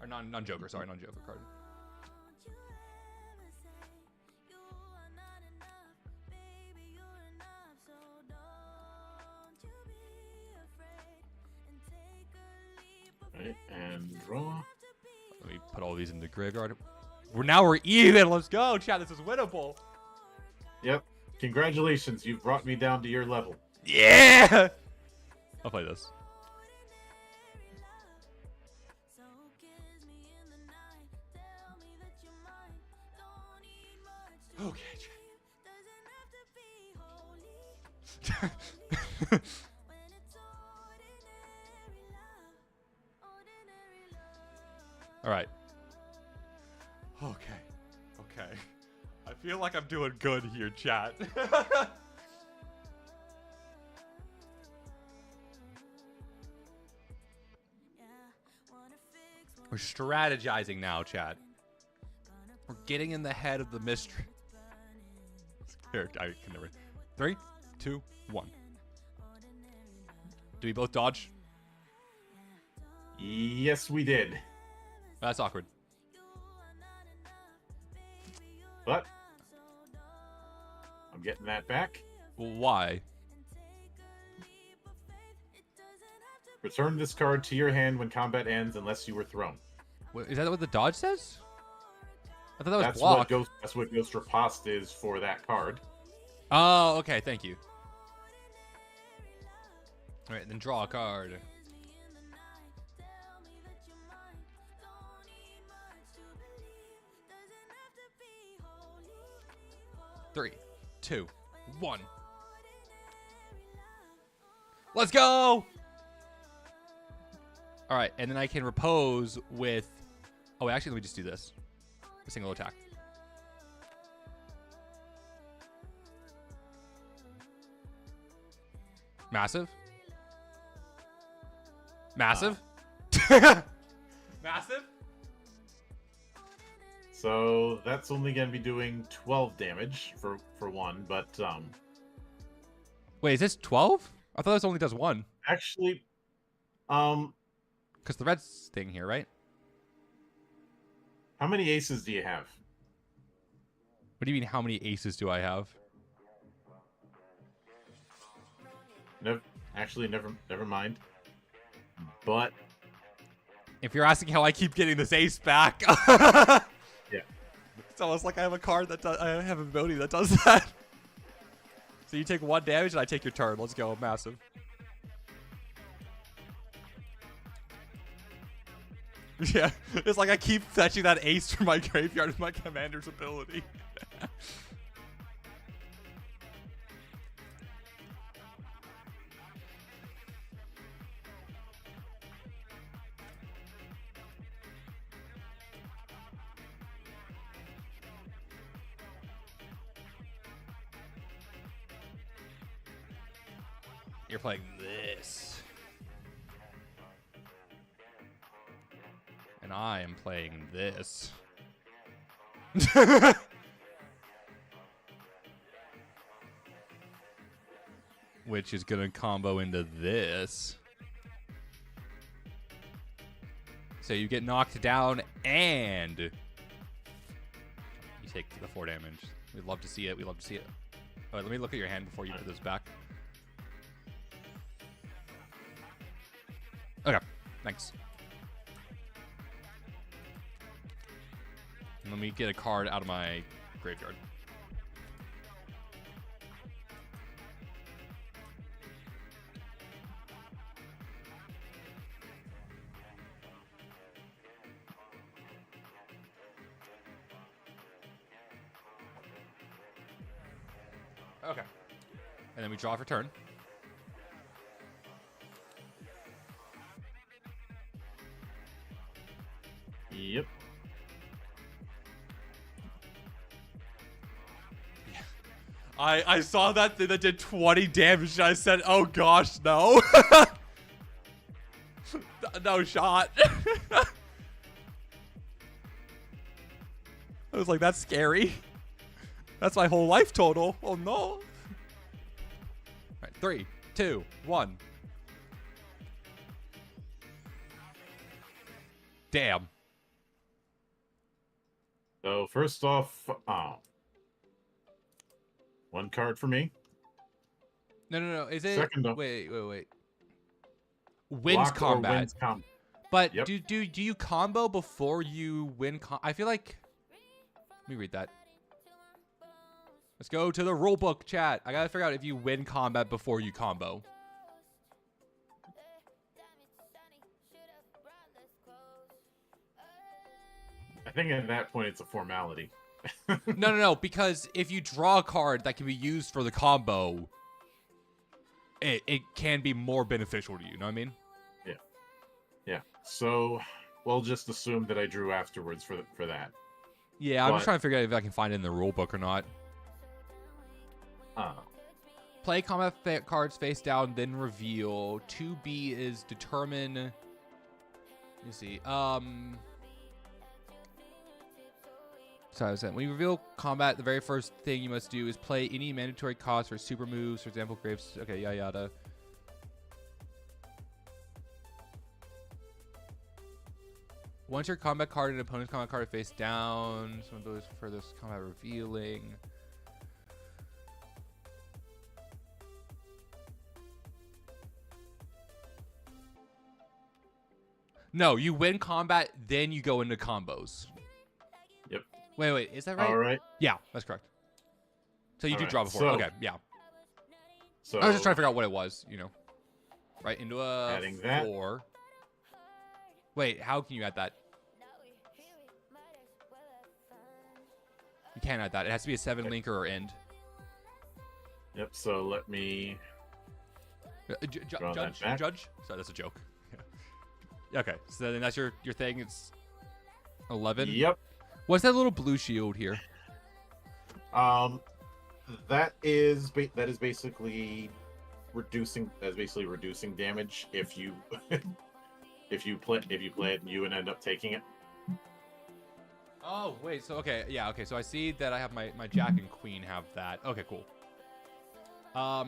Or non-Joker, sorry, non-Joker card. Right, and draw. Let me put all these in the graveyard. We're even. Let's go, chat. This is winnable. Yep. Congratulations. You've brought me down to your level. Yeah. I'll play this. Okay. All right. Okay. I feel like I'm doing good here, chat. We're strategizing now, chat. We're getting in the head of the mystery. Here, I can never. 3, 2, 1. Do we both dodge? Yes, we did. That's awkward. But I'm getting that back. Why? Return this card to your hand when combat ends unless you were thrown. Is that what the dodge says? I thought that was That's block. that's what Ghost Riposte is for that card. Oh, okay. Thank you. All right, then draw a card. Three, 2, 1. Let's go! All right, and then I can repose with Oh, actually, let me just do this. A single attack. Massive. Massive. Massive. So that's only going to be doing 12 damage for one, but Wait, is this 12? I thought this only does 1. actually, Because the red's thing here, right? how many aces do you have? What do you mean, how many aces do I have? Never mind. But If you're asking how I keep getting this ace back, yeah, it's almost like I have a card that does, I have an ability that does that. So you take 1 damage and I take your turn. Let's go, massive. Yeah, it's like I keep fetching that ace from my graveyard with my commander's ability. You're playing this. And I am playing this. Which is going to combo into this. So you get knocked down and you take the 4 damage. We'd love to see it. We'd love to see it. All right, let me look at your hand before you put this back. Okay, thanks. Let me get a card out of my graveyard. Okay. And then we draw for turn. Yep. I saw that thing that did 20 damage and I said, oh gosh, no. No shot. I was like, that's scary. That's my whole life total. Oh no. All right, 3, 2, 1. Damn. So first off, 1 card for me. No. Is it? Second off, Wait. Wins block or combat. wins combat. But Yep. do you combo before you win? I feel like. Let me read that. Let's go to the rule book, chat. I gotta figure out if you win combat before you combo. I think at that point it's a formality. No. Because if you draw a card that can be used for the combo, it can be more beneficial to you. Know what I mean? Yeah. So we'll just assume that I drew afterwards for that. Yeah, I'm just trying to figure out if I can find it in the rule book or not. Play combat cards face down, then reveal. 2B is determine. Let me see. Sorry, I was saying, when you reveal combat, the very first thing you must do is play any mandatory cost for super moves, for example, Graves. Okay, yada. Once your combat card and opponent's combat card are face down, some abilities for this combat revealing. No, you win combat, then you go into combos. Yep. Wait, is that right? All right. Yeah, that's correct. So you do draw before. So, okay, yeah. So I was just trying to figure out what it was, you know. Right, into a adding that. 4. Wait, how can you add that? You can't add that. It has to be a 7 linker or end. Yep. So let me draw that back. Judge? Sorry, that's a joke. Yeah. Okay, so then that's your thing. It's 11? Yep. What's that little blue shield here? That is basically reducing damage if you if you play it and you would end up taking it. Oh, wait. So, okay. Yeah, okay. So I see that I have my Jack and Queen have that. Okay, cool.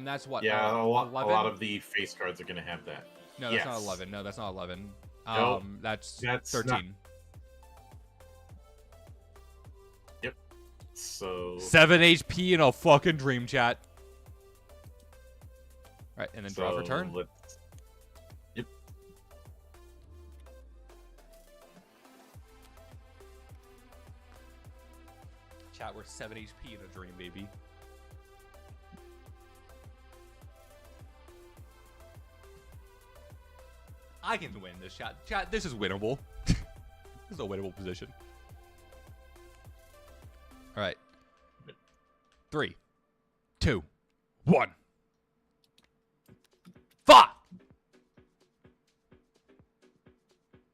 That's what? Yeah, a 11? lot of the face cards are going to have that. No, that's not 11. No, that's not 11. Nope, that's 13. not... Yep. So 7 HP in a fucking dream, chat. All right, and then draw for turn. Yep. Chat, we're 7 HP in a dream, baby. I can win this, chat. Chat, this is winnable. This is a winnable position. All right. 3, 2, 1. Fuck!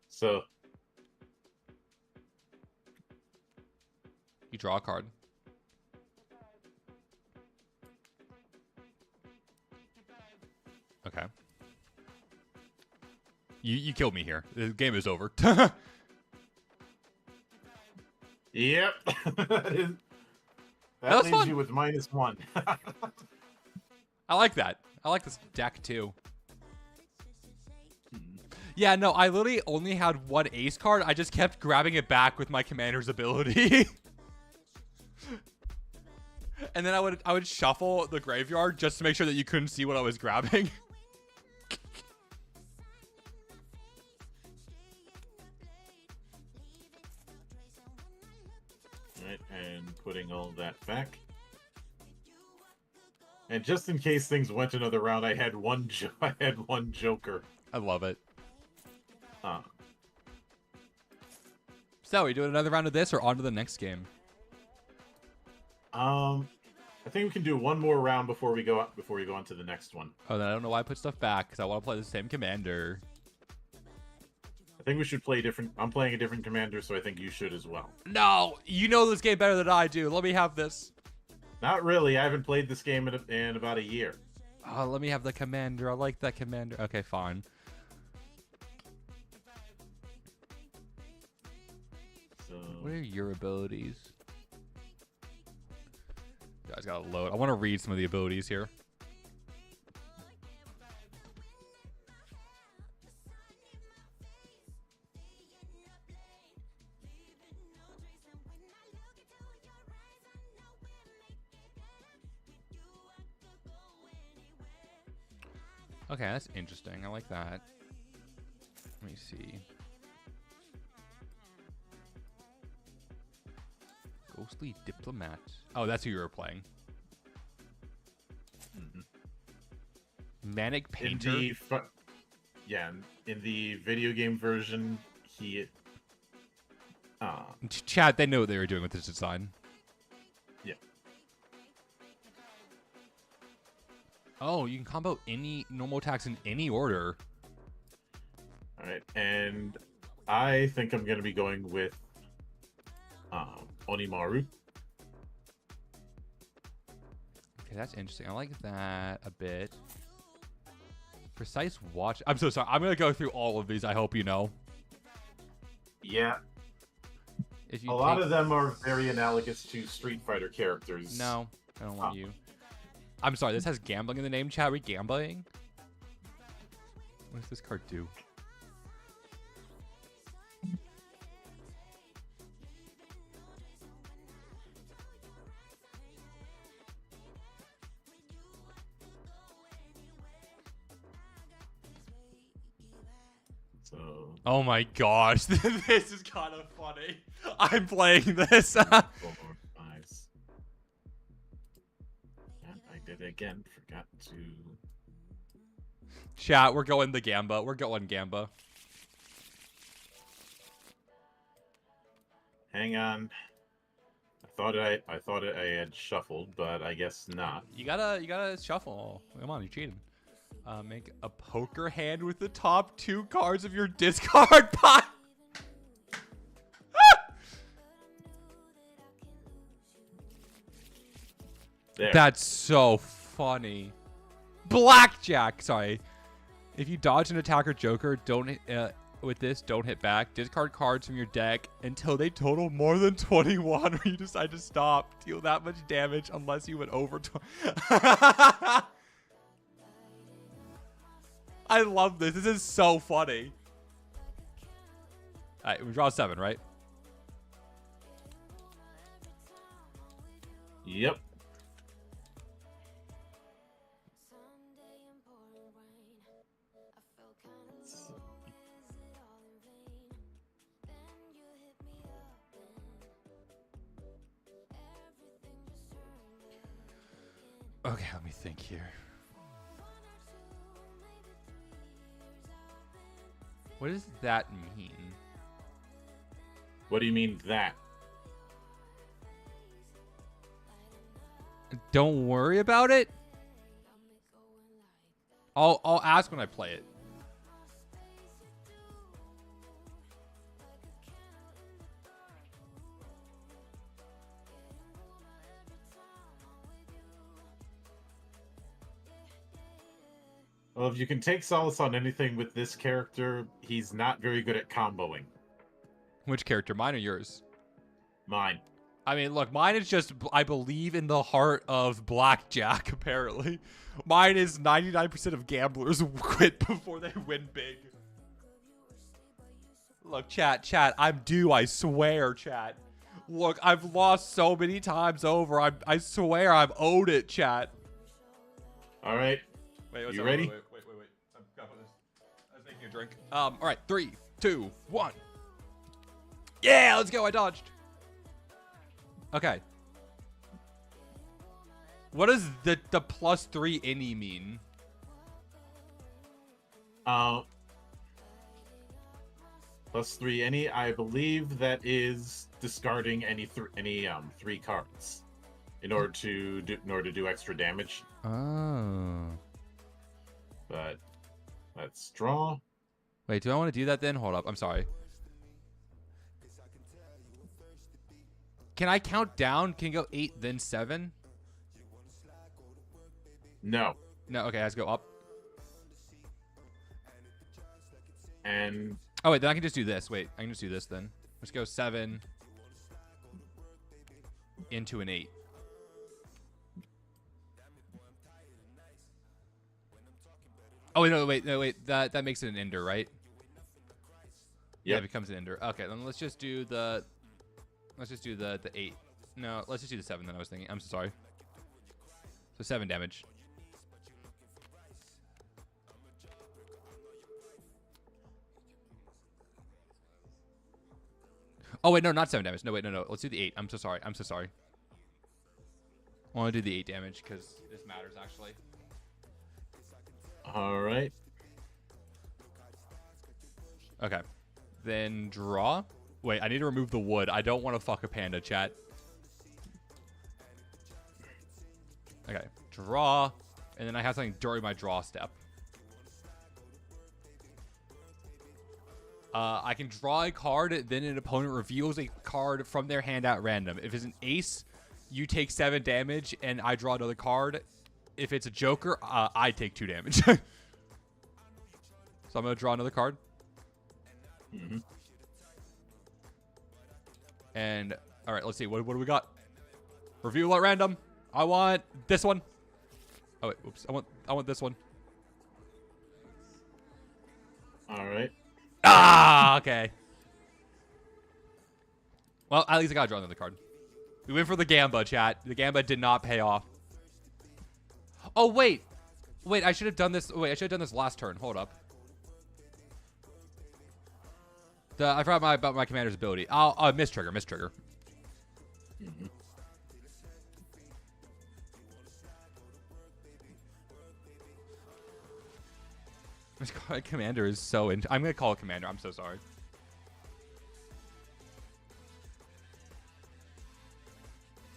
So you draw a card. Okay. You killed me here. The game is over. yep. that leaves fun. you with -1. I like that. I like this deck too. Yeah, no, I literally only had one ace card. I just kept grabbing it back with my commander's ability. And then I would shuffle the graveyard just to make sure that you couldn't see what I was grabbing. Right, and putting all that back. And just in case things went another round, I had one joker. I love it. Huh. So, are you doing another round of this or on to the next game? I think we can do one more round before we go on to the next one. Oh, then I don't know why I put stuff back because I want to play the same commander. I think we should play different. I'm playing a different commander, so I think you should as well. No, you know this game better than I do. Let me have this. Not really. I haven't played this game in about a year. Oh, let me have the commander. I like that commander. Okay, fine. So What are your abilities? You guys gotta load. I want to read some of the abilities here. Okay, that's interesting. I like that. Let me see. Ghostly Diplomat. Oh, that's who you were playing. Manic Painter. In the video game version, Chat, they know what they were doing with this design. Yeah. Oh, you can combo any normal attacks in any order. All right, and I think I'm going to be going with Onimaru. Okay, that's interesting. I like that a bit. Precise Watch. I'm so sorry. I'm going to go through all of these. I hope you know. Yeah. If you A lot of them are very analogous to Street Fighter characters. No, I don't want you. I'm sorry. This has gambling in the name, chat. Are we gambling? What does this card do? So. Oh my gosh, this is kind of funny. I'm playing this. 4 more 5s. Yeah, I did it again. Forgot to. Chat, we're going the Gamba. We're going Gamba. Hang on. I thought I had shuffled, but I guess not. You gotta shuffle. Come on, you're cheating. Make a poker hand with the top 2 cards of your discard pile. There. That's so funny. Blackjack. Sorry. If you dodge an attacker joker, don't with this, don't hit back. Discard cards from your deck until they total more than 21, or you decide to stop. Deal that much damage unless you went over 20. I love this. This is so funny. All right, we draw 7, right? Yep. Okay, let me think here. What does that mean? What do you mean that? Don't worry about it. I'll ask when I play it. Well, if you can take solace on anything with this character, he's not very good at comboing. Which character, mine or yours? Mine. I mean, look, mine is just, I believe in the heart of blackjack, apparently. Mine is 99% of gamblers quit before they win big. Look, chat, I'm due, I swear, chat. Look, I've lost so many times over. I swear I'm owed it, chat. All right. Wait, what's You up? ready? Wait. I'm got this. I was making a drink. All right, 3, 2, 1. Yeah, let's go. I dodged. Okay. What does the +3 any mean? +3 any. I believe that is discarding any 3 cards in order to do extra damage. Oh. But let's draw. Wait, do I want to do that then? Hold up. I'm sorry. Can I count down? Can you go 8 then 7? No. No. Okay, let's go up. And Oh wait, then I can just do this. Wait, I can just do this then. Let's go 7 into an 8. Oh wait, no, wait. That makes it an ender, right? Yeah, Yep. it becomes an ender. Okay, then let's just do the 8. No, let's just do the 7 then I was thinking. I'm so sorry. So 7 damage. Oh wait, no, not 7 damage. No, wait, no. Let's do the 8. I'm so sorry. I want to do the 8 damage because this matters actually. all right. Okay. Then draw. Wait, I need to remove the wood. I don't want to fuck a panda, chat. Okay. Draw. And then I have something during my draw step. I can draw a card, then an opponent reveals a card from their hand at random. If it's an ace, you take 7 damage, and I draw another card. If it's a joker, I take 2 damage. So I'm going to draw another card. Mm-hmm. And, all right, let's see. What do we got? Reveal at random. I want this one. Oh, wait. Oops. I want this one. All right. Ah, okay. Well, at least I got to draw another card. We went for the Gamba, chat. The Gamba did not pay off. Oh, wait. Wait, I should have done this. Wait, I should have done this last turn. Hold up. I forgot about my commander's ability. I'll miss trigger. Mm-hmm. My commander is so I'm going to call it commander. I'm so sorry.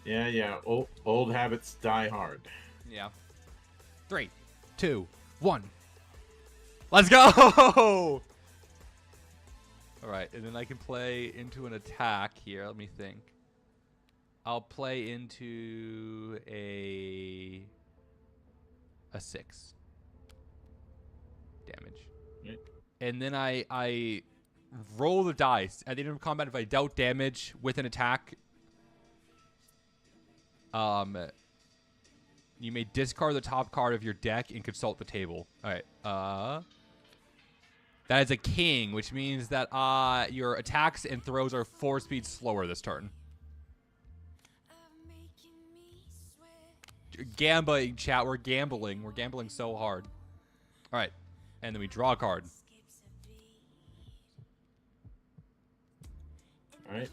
Yeah. Old habits die hard. Yeah. 3, 2, 1. Let's go! All right, and then I can play into an attack here. Let me think. I'll play into a 6 damage. Right. And then I roll the dice at the end of combat. If I dealt damage with an attack, you may discard the top card of your deck and consult the table. All right. That is a king, which means that your attacks and throws are 4 speeds slower this turn. Gambling, chat. We're gambling. We're gambling so hard. All right. And then we draw a card. All right.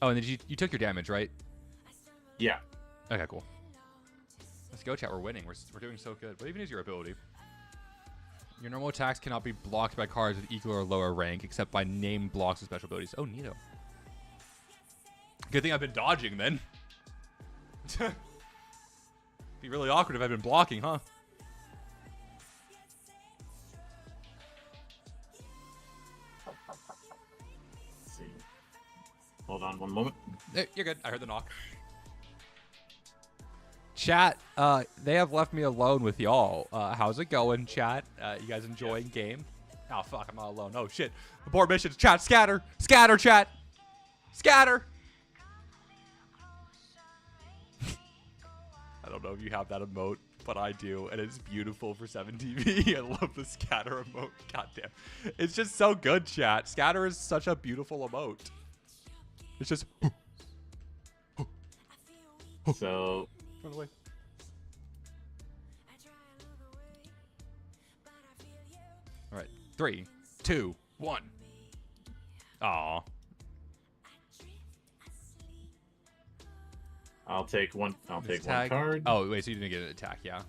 Oh, and then you took your damage, right? Yeah. Okay, cool. Let's go, chat. We're winning. We're doing so good. What even is your ability? Your normal attacks cannot be blocked by cards with equal or lower rank, except by named blocks with special abilities. Oh, neato. Good thing I've been dodging, then. Be really awkward if I've been blocking, huh? Let's see. Hold on one moment. Hey, you're good. I heard the knock. Chat, they have left me alone with y'all. How's it going, chat? You guys enjoying game? Oh, fuck, I'm not alone. Oh, shit. Abort missions. Chat, scatter. Scatter, chat. Scatter. I don't know if you have that emote, but I do, and it's beautiful for 7TV. I love the scatter emote. Goddamn. It's just so good, chat. Scatter is such a beautiful emote. It's just... So... Run away. All right, 3, 2, 1. Aw. I'll take one. I'll take Attack. one card. Oh wait, so you didn't get an attack, yeah?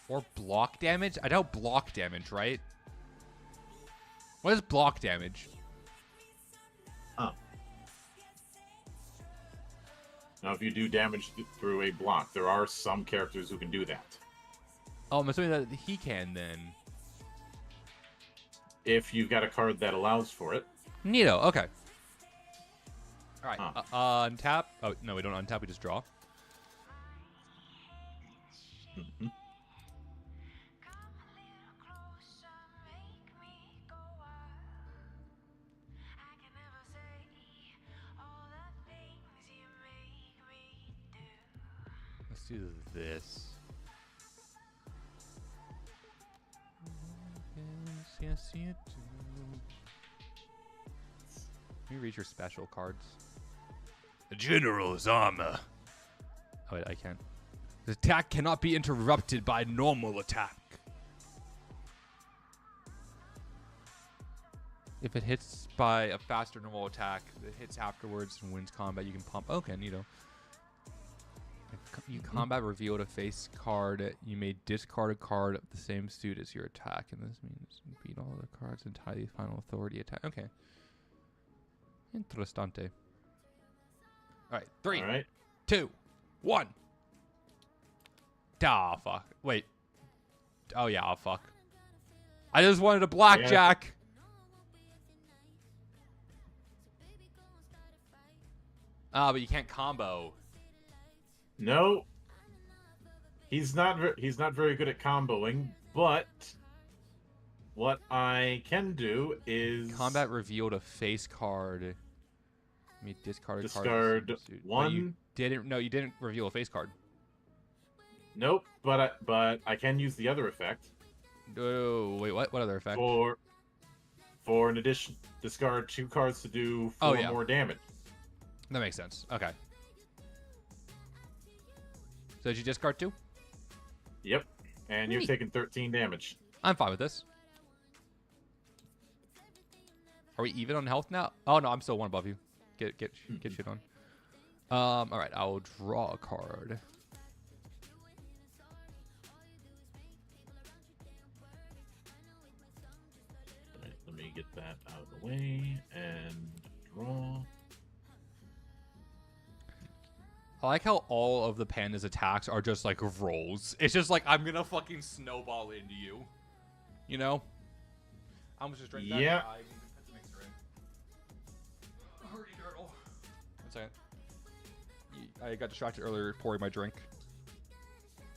Or block damage? I know block damage, right? What is block damage? Now, if you do damage through a block, there are some characters who can do that. Oh, I'm assuming that he can then. If you've got a card that allows for it. Neato. Okay. All right. Untap. Oh no, we don't untap. We just draw. Mm-hmm. Let's do this. Yes, you do. Let me read your special cards. The General's armor. Oh wait, I can't. The attack cannot be interrupted by normal attack. If it hits by a faster normal attack, it hits afterwards and wins combat, you can pump. Okay, neato. You combat revealed a face card. You may discard a card of the same suit as your attack, and this means you beat all the cards and tie the final authority attack. Okay. Interessante. All right, 3, All right. 2, 1. Ah, fuck. Wait. Oh yeah, oh fuck. I just wanted a blackjack. Ah, but you can't combo. No, he's not very good at comboing. But what I can do is Combat revealed a face card. Let me discard a card. discard one. But you didn't. No, you didn't reveal a face card. Nope, but I can use the other effect. Oh wait, what? What other effect? For an addition, discard 2 cards to do 4 more damage. That makes sense. Okay. So did you discard 2? Yep, and you're taking 13 damage. I'm fine with this. Are we even on health now? Oh no, I'm still 1 above you. Get shit on. All right, I will draw a card. All right, let me get that out of the way and draw. I like how all of the panda's attacks are just like rolls. It's just like, I'm gonna fucking snowball into you. You know? I almost just drank that. Yeah. I need to put the mixer in. Hurry, turtle. 1 second. I got distracted earlier pouring my drink.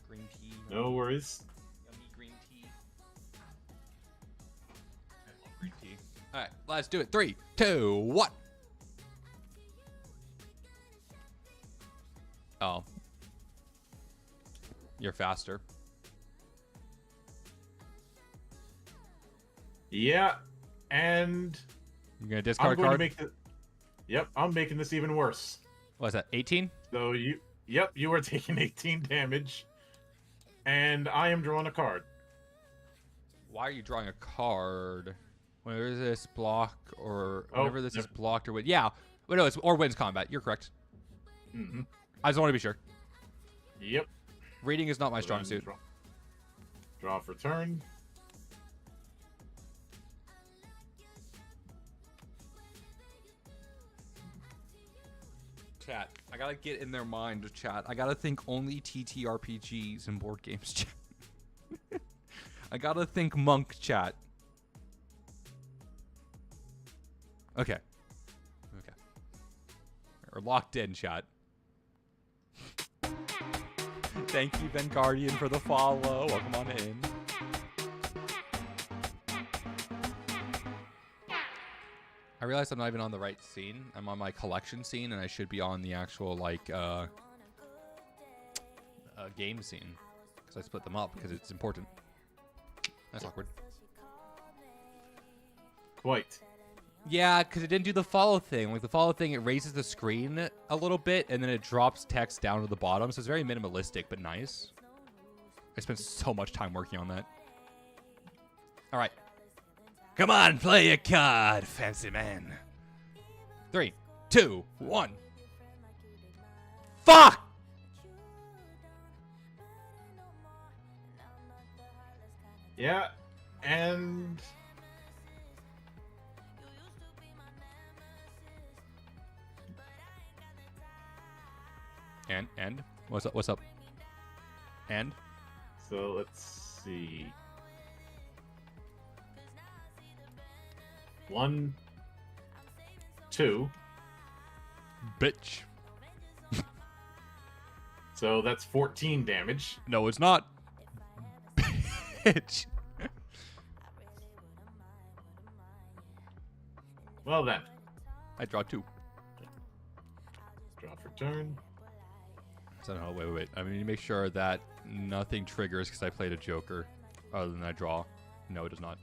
Green tea. No worries. Yummy green tea. I love green tea. Alright, let's do it. 3, 2, 1. Oh. You're faster. Yeah, and You're gonna I'm discard going to card? make the. Yep, I'm making this even worse. What is that, 18? So you are taking 18 damage, and I am drawing a card. Why are you drawing a card? Whenever this block or Oh, whenever this is yep. blocked or win. Yeah. But no, it's or wins combat. You're correct. Mm-hmm. I just want to be sure. Yep. Reading is not my So strong then suit. Draw for turn. Chat. I gotta get in their mind, chat. I gotta think only TTRPGs and board games, chat. I gotta think monk, chat. Okay. Okay. We're locked in, chat. Thank you, Ben Guardian, for the follow. Welcome on in. I realized I'm not even on the right scene. I'm on my collection scene, and I should be on the actual, like, game scene. Because I split them up, because it's important. That's awkward. Quite. Yeah, because it didn't do the follow thing. Like, the follow thing, it raises the screen a little bit, and then it drops text down to the bottom. So it's very minimalistic, but nice. I spent so much time working on that. All right. Come on, play a card, fancy man. 3, 2, 1. Fuck! Yeah, and And what's up? What's up? And so let's see. 1, 2. bitch. So that's 14 damage. No, it's not. Bitch. Well then, I draw 2. draw for turn. So no, wait. I mean, make sure that nothing triggers because I played a Joker, other than I draw. No, it does not.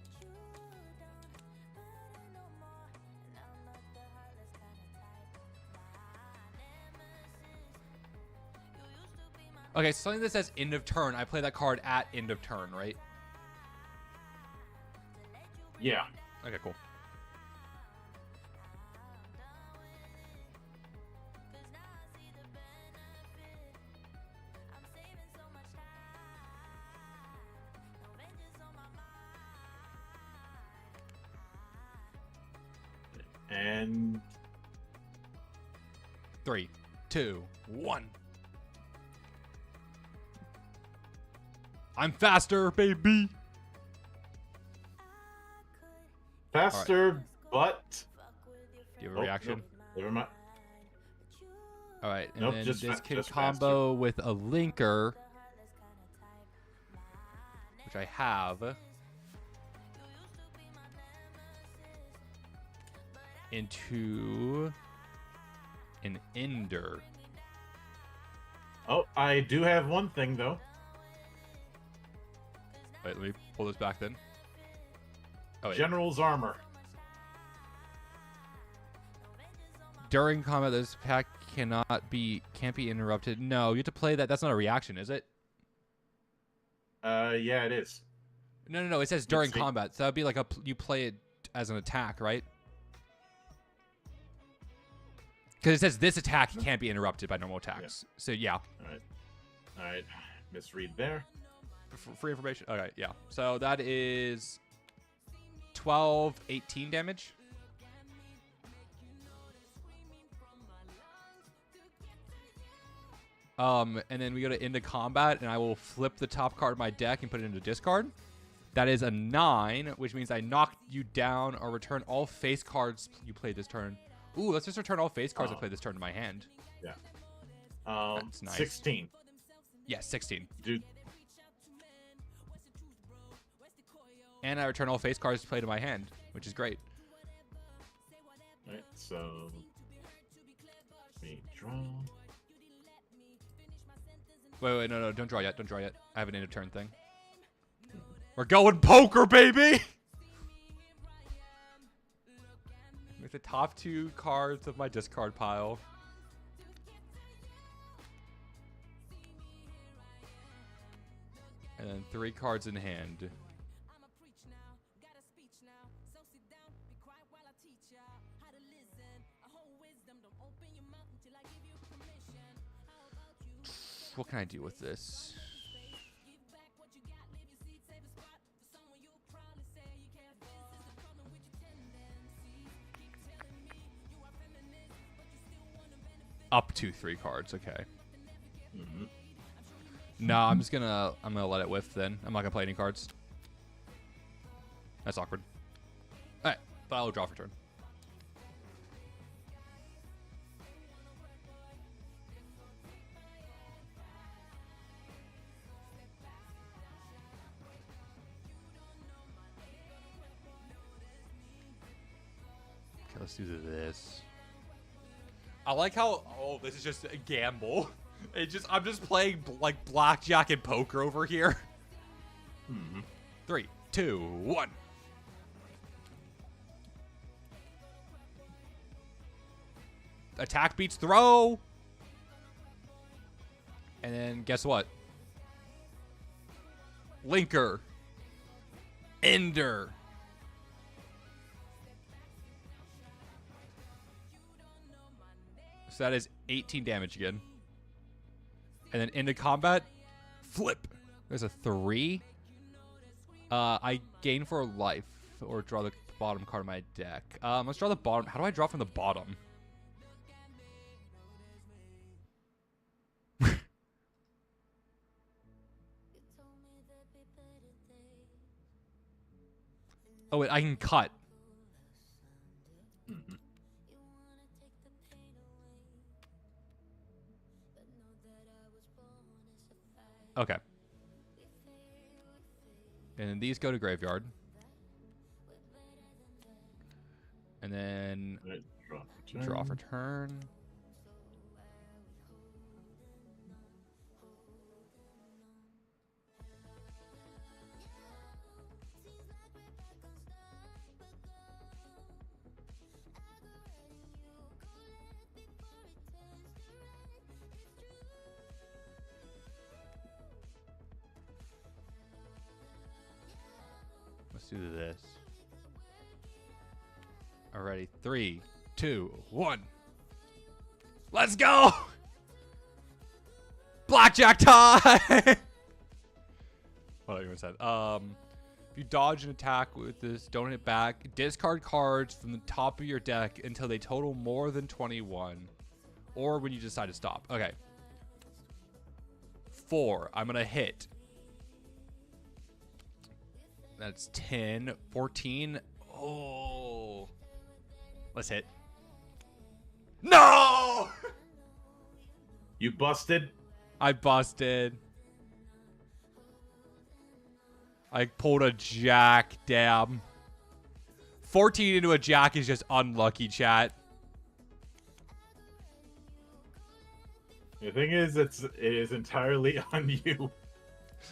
Okay, so something that says end of turn. I play that card at end of turn, right? Yeah. Okay, cool. And 3, 2, 1. I'm faster, baby. faster, but Do you have a reaction? Nope. Never mind. All right, and Nope, then just this fa- can just combo with a linker, which I have, into an ender. Oh, I do have one thing though. Wait, let me pull this back then. Oh, wait. General's armor. During combat, this pack can't be interrupted. No, you have to play that. That's not a reaction, is it? Yeah, it is. No. It says during see. combat, so that'd be like you play it as an attack, right? Because it says this attack can't be interrupted by normal attacks. So yeah, All right. Misread there. free information. Okay, yeah. So that is 12, 18 damage. And then we go to into combat, and I will flip the top card of my deck and put it into discard. That is a 9, which means I knock you down or return all face cards you played this turn. Ooh, let's just return all face cards I played this turn to my hand. Yeah. That's nice. 16. Yeah, 16. Dude. And I return all face cards played to my hand, which is great. Alright, so... me draw... Wait, no, don't draw yet, don't draw yet. I have an end of turn thing. We're going poker, baby! With the top 2 cards of my discard pile. And then 3 cards in hand. What can I do with this? Up to 3 cards, okay. Mm-hmm. No, I'm gonna let it whiff then. I'm not gonna play any cards. That's awkward. Alright, but I'll draw for turn. Okay, let's do this. I like how, oh, this is just a gamble. I'm just playing like blackjack and poker over here. Mm-hmm. 3, 2, 1. Attack beats throw. And then guess what? Linker. Ender. So that is 18 damage again. And then into combat, flip. There's a 3. I gain for life or draw the bottom card of my deck. Let's draw the bottom. How do I draw from the bottom? Oh, wait, I can cut. Mm-hmm. Okay. And then these go to graveyard. And then Right, draw for turn. Let's do this. Alrighty, 3, 2, 1. Let's go! Blackjack time! What I even said. If you dodge an attack with this, don't hit back. Discard cards from the top of your deck until they total more than 21. Or when you decide to stop. Okay. 4. I'm gonna hit. That's 10, 14. Oh. Let's hit. No! You busted? I busted. I pulled a jack, damn. 14 into a jack is just unlucky, chat. The thing is, it is entirely on you.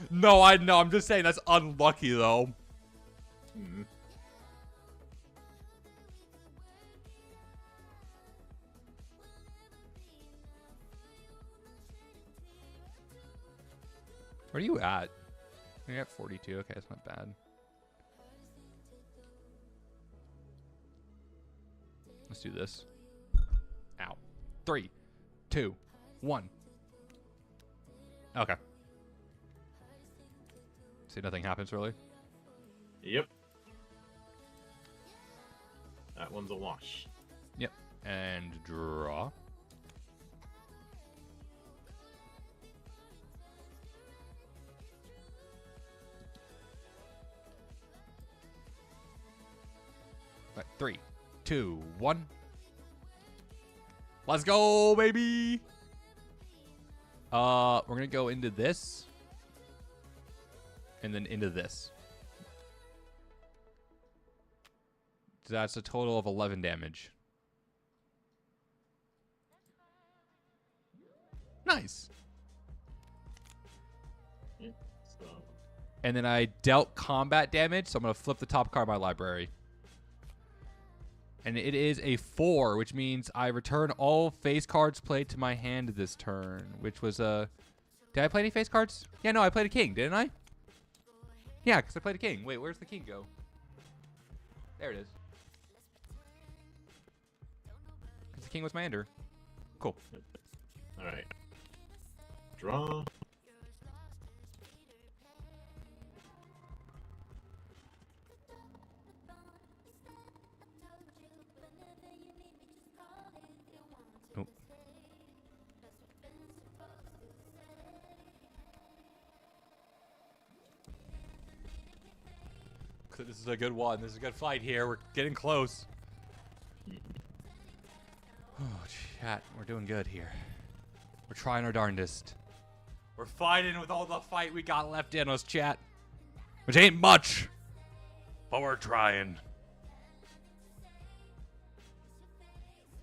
No, I know. I'm just saying that's unlucky, though. Mm-hmm. Where are you at? You're at 42. Okay, that's not bad. Let's do this. Ow. 3, 2, 1. Okay. See, nothing happens really. Yep. That one's a wash. Yep. And draw. 3, 2, 1. Let's go, baby. We're gonna go into this, and then into this. That's a total of 11 damage. Nice. Yeah, so. And then I dealt combat damage, so I'm going to flip the top card of my library. And it is a 4, which means I return all face cards played to my hand this turn, which was a... Did I play any face cards? Yeah, no, I played a king, didn't I? Yeah, because I played a king. Wait, where's the king go? There it is. Because the king was my ender. Cool. All right. Draw. Oh. This is a good one. This is a good fight here. We're getting close. Oh, chat. We're doing good here. We're trying our darndest. We're fighting with all the fight we got left in us, chat. Which ain't much. But we're trying.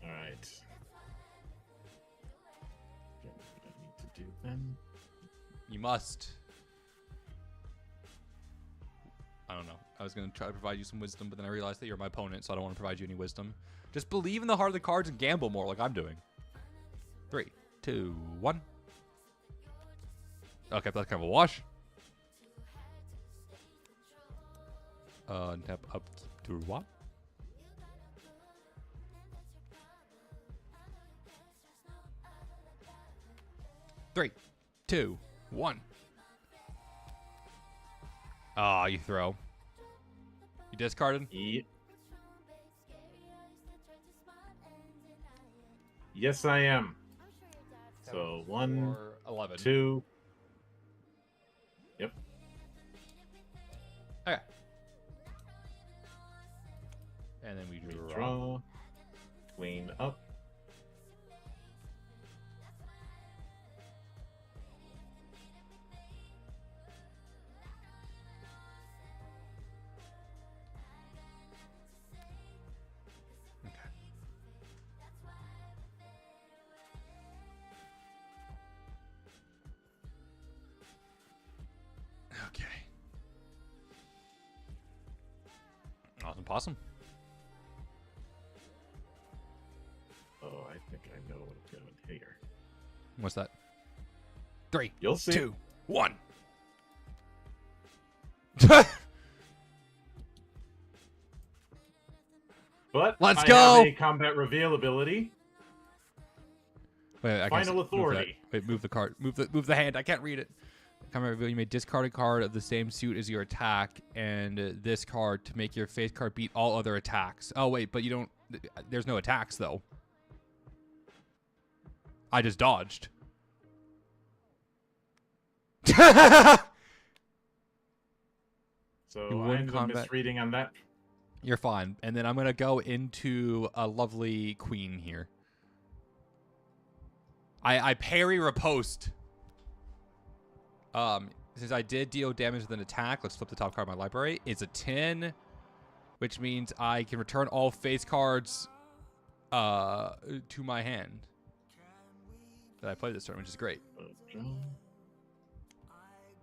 Alright. What I need to do then? You must. I don't know. I was going to try to provide you some wisdom, but then I realized that you're my opponent, so I don't want to provide you any wisdom. Just believe in the heart of the cards and gamble more like I'm doing. 3, 2, 1. Okay, that's kind of a wash. Tap up to what? Three, 2, 1. Ah, you throw. You discarded? Yeah. Yes, I am. So 1, 11. 2. Yep. Okay. And then we draw. Draw. Queen up. Okay. Awesome possum. Oh, I think I know what's going here. What's that? 3, You'll see. 2, 1. But Let's I go! have a combat reveal ability. Wait, I Final can't authority. Wait, move the card. Move the hand. I can't read it. Combat reveal. You may discard a card of the same suit as your attack, and this card to make your face card beat all other attacks. Oh wait, but you don't. There's no attacks though. I just dodged. So You won I'm combat. misreading on that. You're fine. And then I'm gonna go into a lovely queen here. I parry riposte. Since I did deal damage with an attack, let's flip the top card of my library. It's a 10, which means I can return all face cards to my hand that I played this turn, which is great.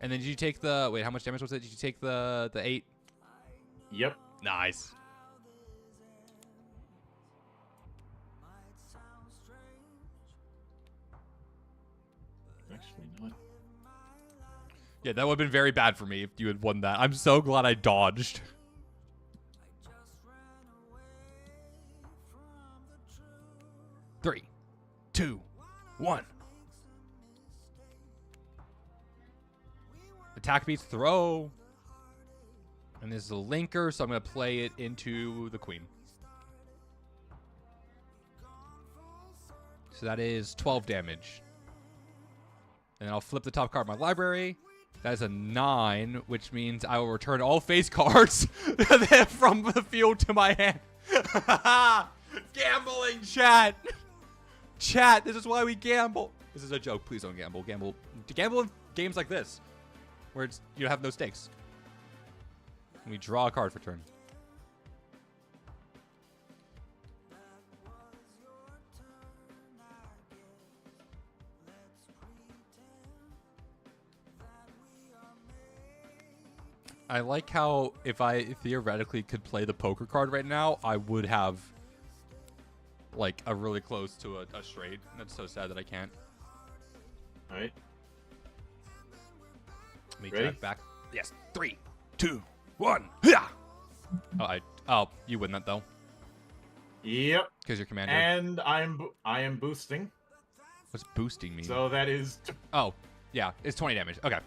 And then did you take the... Wait, how much damage was it? Did you take the 8? Yep. Nice. Actually, not. Yeah, that would have been very bad for me if you had won that. I'm so glad I dodged. Three, 2, 1. Attack beats throw. And this is a linker, so I'm going to play it into the queen. So that is 12 damage. And I'll flip the top card of my library. That is a 9, which means I will return all face cards from the field to my hand. Gambling, chat. Chat, this is why we gamble. This is a joke. Please don't gamble. Gamble in games like this, where you have no stakes. And we draw a card for turn. I like how if I theoretically could play the poker card right now, I would have like a really close to a straight. That's so sad that I can't. All right. Let me Ready? check back. Yes. 3, 2, 1. Yeah. Oh, you win that though. Yep. Because you're commander. And I am boosting. What's boosting mean? So that is. Oh, yeah. It's 20 damage. Okay.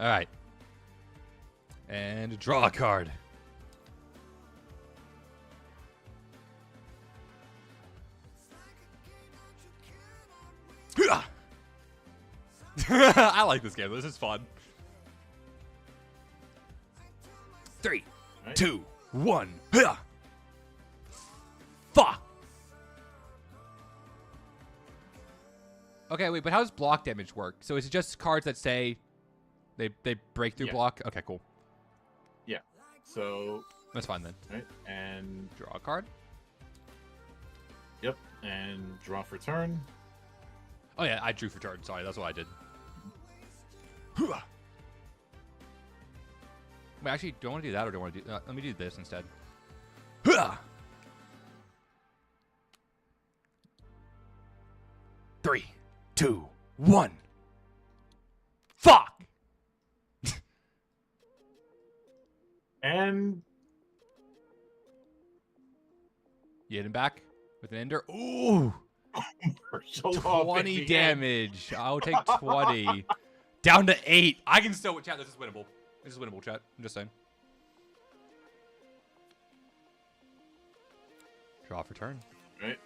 All right. And draw a card. I like this game. This is fun. 3, Right. 2, 1. Fuck. Okay, wait, but how does block damage work? So is it just cards that say they break through Yeah. block? Okay, cool. Yeah. So. That's fine then. Right. And Draw a card. yep. And draw for turn. Oh yeah, I drew for turn. Sorry, that's what I did. Wait, actually, do I want to do that or do I want to do... let me do this instead. 3, 2, 1. Fuck! And You hit him back with an ender. Ooh! martial law, 20 baby. damage. I'll take 20. Down to 8. I can still... Chat, this is winnable. This is winnable, chat. I'm just saying. Draw for turn. Right.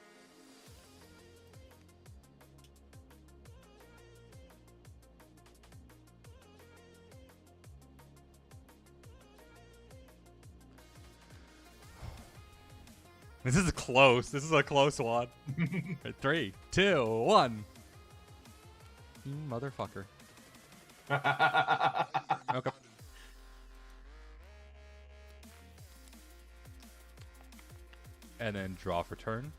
This is close. This is a close one. 3, 2, 1. You motherfucker. Okay. And then draw for turn.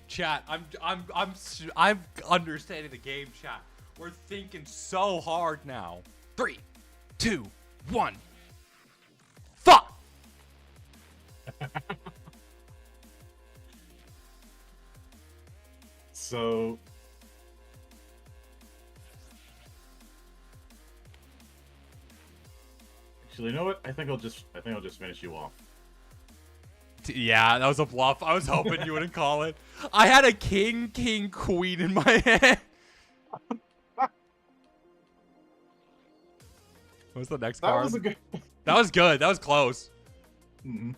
Chat, I'm understanding the game, chat. We're thinking so hard now. 3, 2, 1. Fuck! So. Actually, you know what? I think I'll just finish you off. Yeah, that was a bluff. I was hoping you wouldn't call it. I had a king, queen in my head. What's the next That card? was a good. That was good. That was close. Mm-hmm.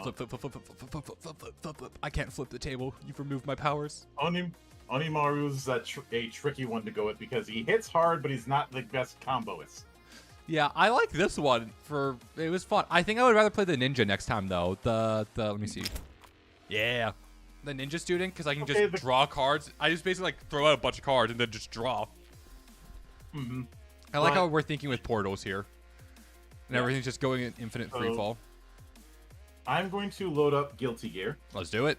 Flip, flip, flip, flip, flip, flip, flip, flip, flip, flip, flip. I can't flip the table. You've removed my powers. Onimaru's a tricky one to go with because he hits hard, but he's not the best comboist. Yeah, I like this one. It was fun. I think I would rather play the ninja next time though. Let me see. Yeah, the ninja student because I can just draw cards. I just basically like throw out a bunch of cards and then just draw. Mm-hmm. I like how we're thinking with portals here, and Yeah. everything's just going in infinite free fall. I'm going to load up Guilty Gear. Let's do it.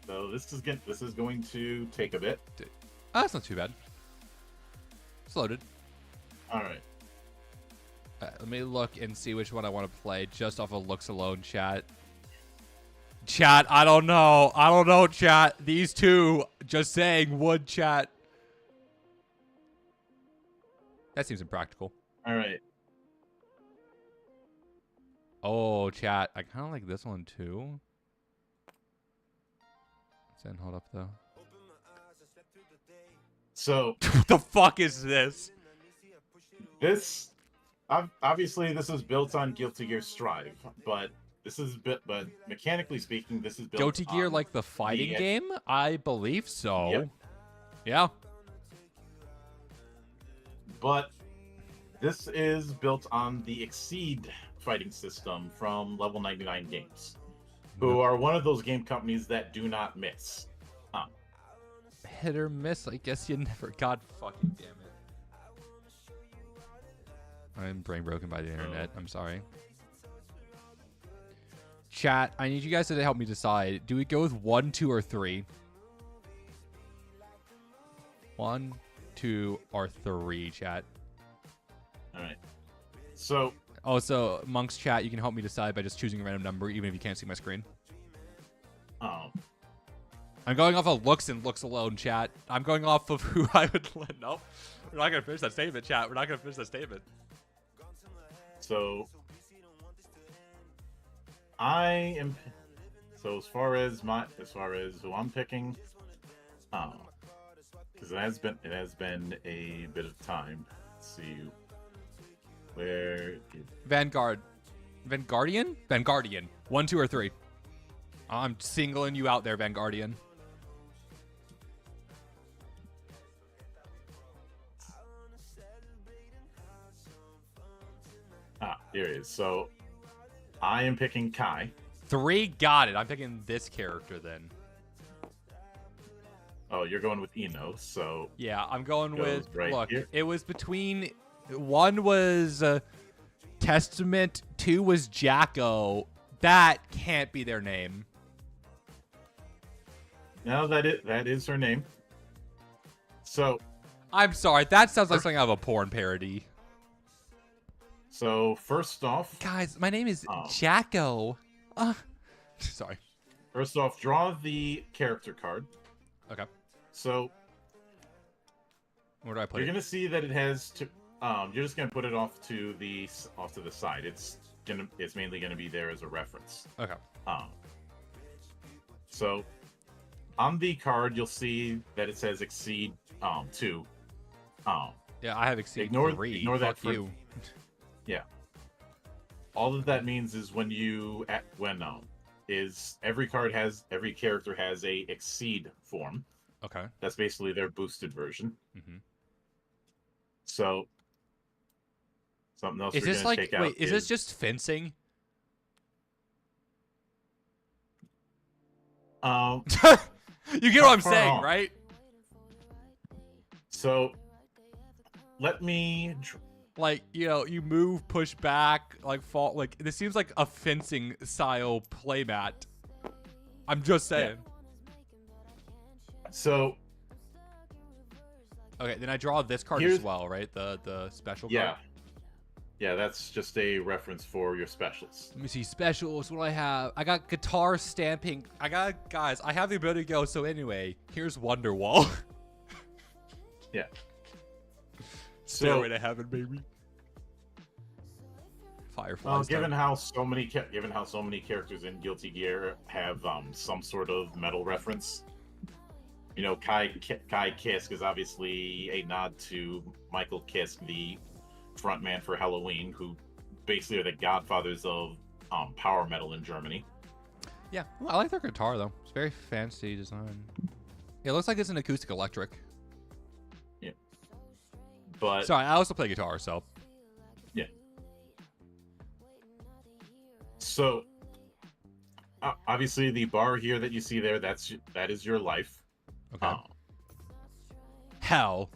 So this is going to take a bit. Oh, that's not too bad. It's loaded. All right. Let me look and see which one I want to play just off of looks alone, chat. Chat, I don't know. I don't know, chat. These two, just saying, would chat. That seems impractical. All right. Oh, chat. I kind of like this one, too. Then hold up, though. So What the fuck is this? this, obviously, this is built on Guilty Gear Strive, but but mechanically speaking, this is built Guilty Gear, on like the fighting the- game? I believe so. Yep. Yeah. But this is built on the Exceed fighting system from Level 99 Games, who are one of those game companies that do not miss. Hit or miss, I guess you never. God fucking damn it. I'm brain broken by the internet. I'm sorry. Chat, I need you guys to help me decide. Do we go with 1, 2, or 3? 1, 2, or 3, chat. All right. So Also, Monk's chat, you can help me decide by just choosing a random number, even if you can't see my screen. I'm going off of looks and looks alone, chat. I'm going off of who I would let. No, we're not going to finish that statement, chat. We're not going to finish that statement. So I am. So as far as who I'm picking, because it has been a bit of time. Let's see where. Vanguardian. 1, 2, or 3. I'm singling you out there, Vanguardian. Here it is. So I am picking Kai. 3, got it. I'm picking this character then. Oh, you're going with Eno, so Yeah, I'm going with. right Look, here. it was between. 1 was Testament. 2 was Jacko. That can't be their name. now that is her name. So I'm sorry. That sounds like something out of a porn parody. so first off, Guys, my name is Jacko. Sorry. First off, draw the character card. Okay. So Where do I put you're it? gonna see that it has to. You're just gonna put it off to the side. It's mainly gonna be there as a reference. Okay. So on the card, you'll see that it says Exceed 2. Yeah, I have Exceed Ignore 3. that Fuck for- you. Yeah. All that means is every character has a Exceed form. Okay. That's basically their boosted version. Mm-hmm. So something else Is we're this gonna like? take out Wait, is this just fencing? um You get what I'm far saying, off. right? so let me Like, you know, you move, push back, like fall. Like, this seems like a fencing style playmat. I'm just saying. so Okay, then I draw this card as Here's- well, right? The special yeah. card. Yeah, that's just a reference for your specials. Let me see specials. What do I have? I got guitar stamping. Guys, I have the ability to go. So anyway, here's Wonderwall. Yeah. Stairway to Heaven, baby. Fireflies. Well, given how so many characters in Guilty Gear have some sort of metal reference, you know, Kai Kiske is obviously a nod to Michael Kiske, the frontman for Halloween, who basically are the godfathers of power metal in Germany. Yeah, well, I like their guitar though. It's very fancy design. It looks like it's an acoustic electric. Yeah. But Sorry, I also play guitar, so. yeah. So obviously the bar here that you see there, that is your life. Okay. Hell.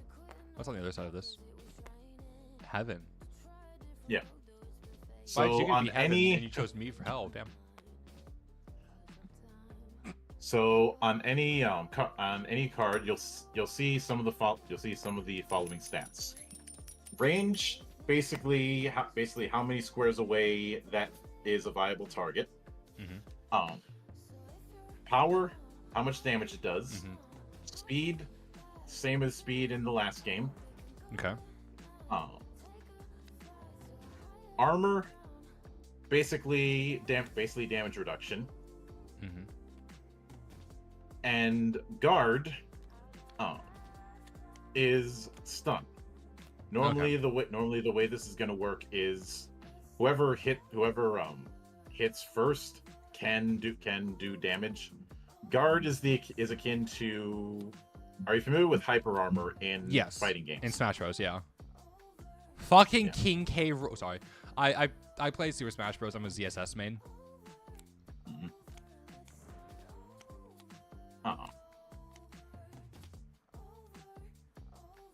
What's on the other side of this? Heaven. Yeah. Why'd So you give on me heaven any and you chose me for hell? Damn. So on any card, you'll see some of the following stats. Range, basically how many squares away that is a viable target. Mm-hmm. Power, how much damage it does. Mm-hmm. Speed, same as speed in the last game. Okay. Armor, basically damage reduction. Mm-hmm. And guard, is stun. Normally the way this is gonna work is whoever hits first can do damage. Guard is akin to. Are you familiar with hyper armor in fighting games? In Smash Bros. Yeah. Fucking Yeah. King K. Sorry, I play Super Smash Bros. I'm a ZSS main. Mm-hmm.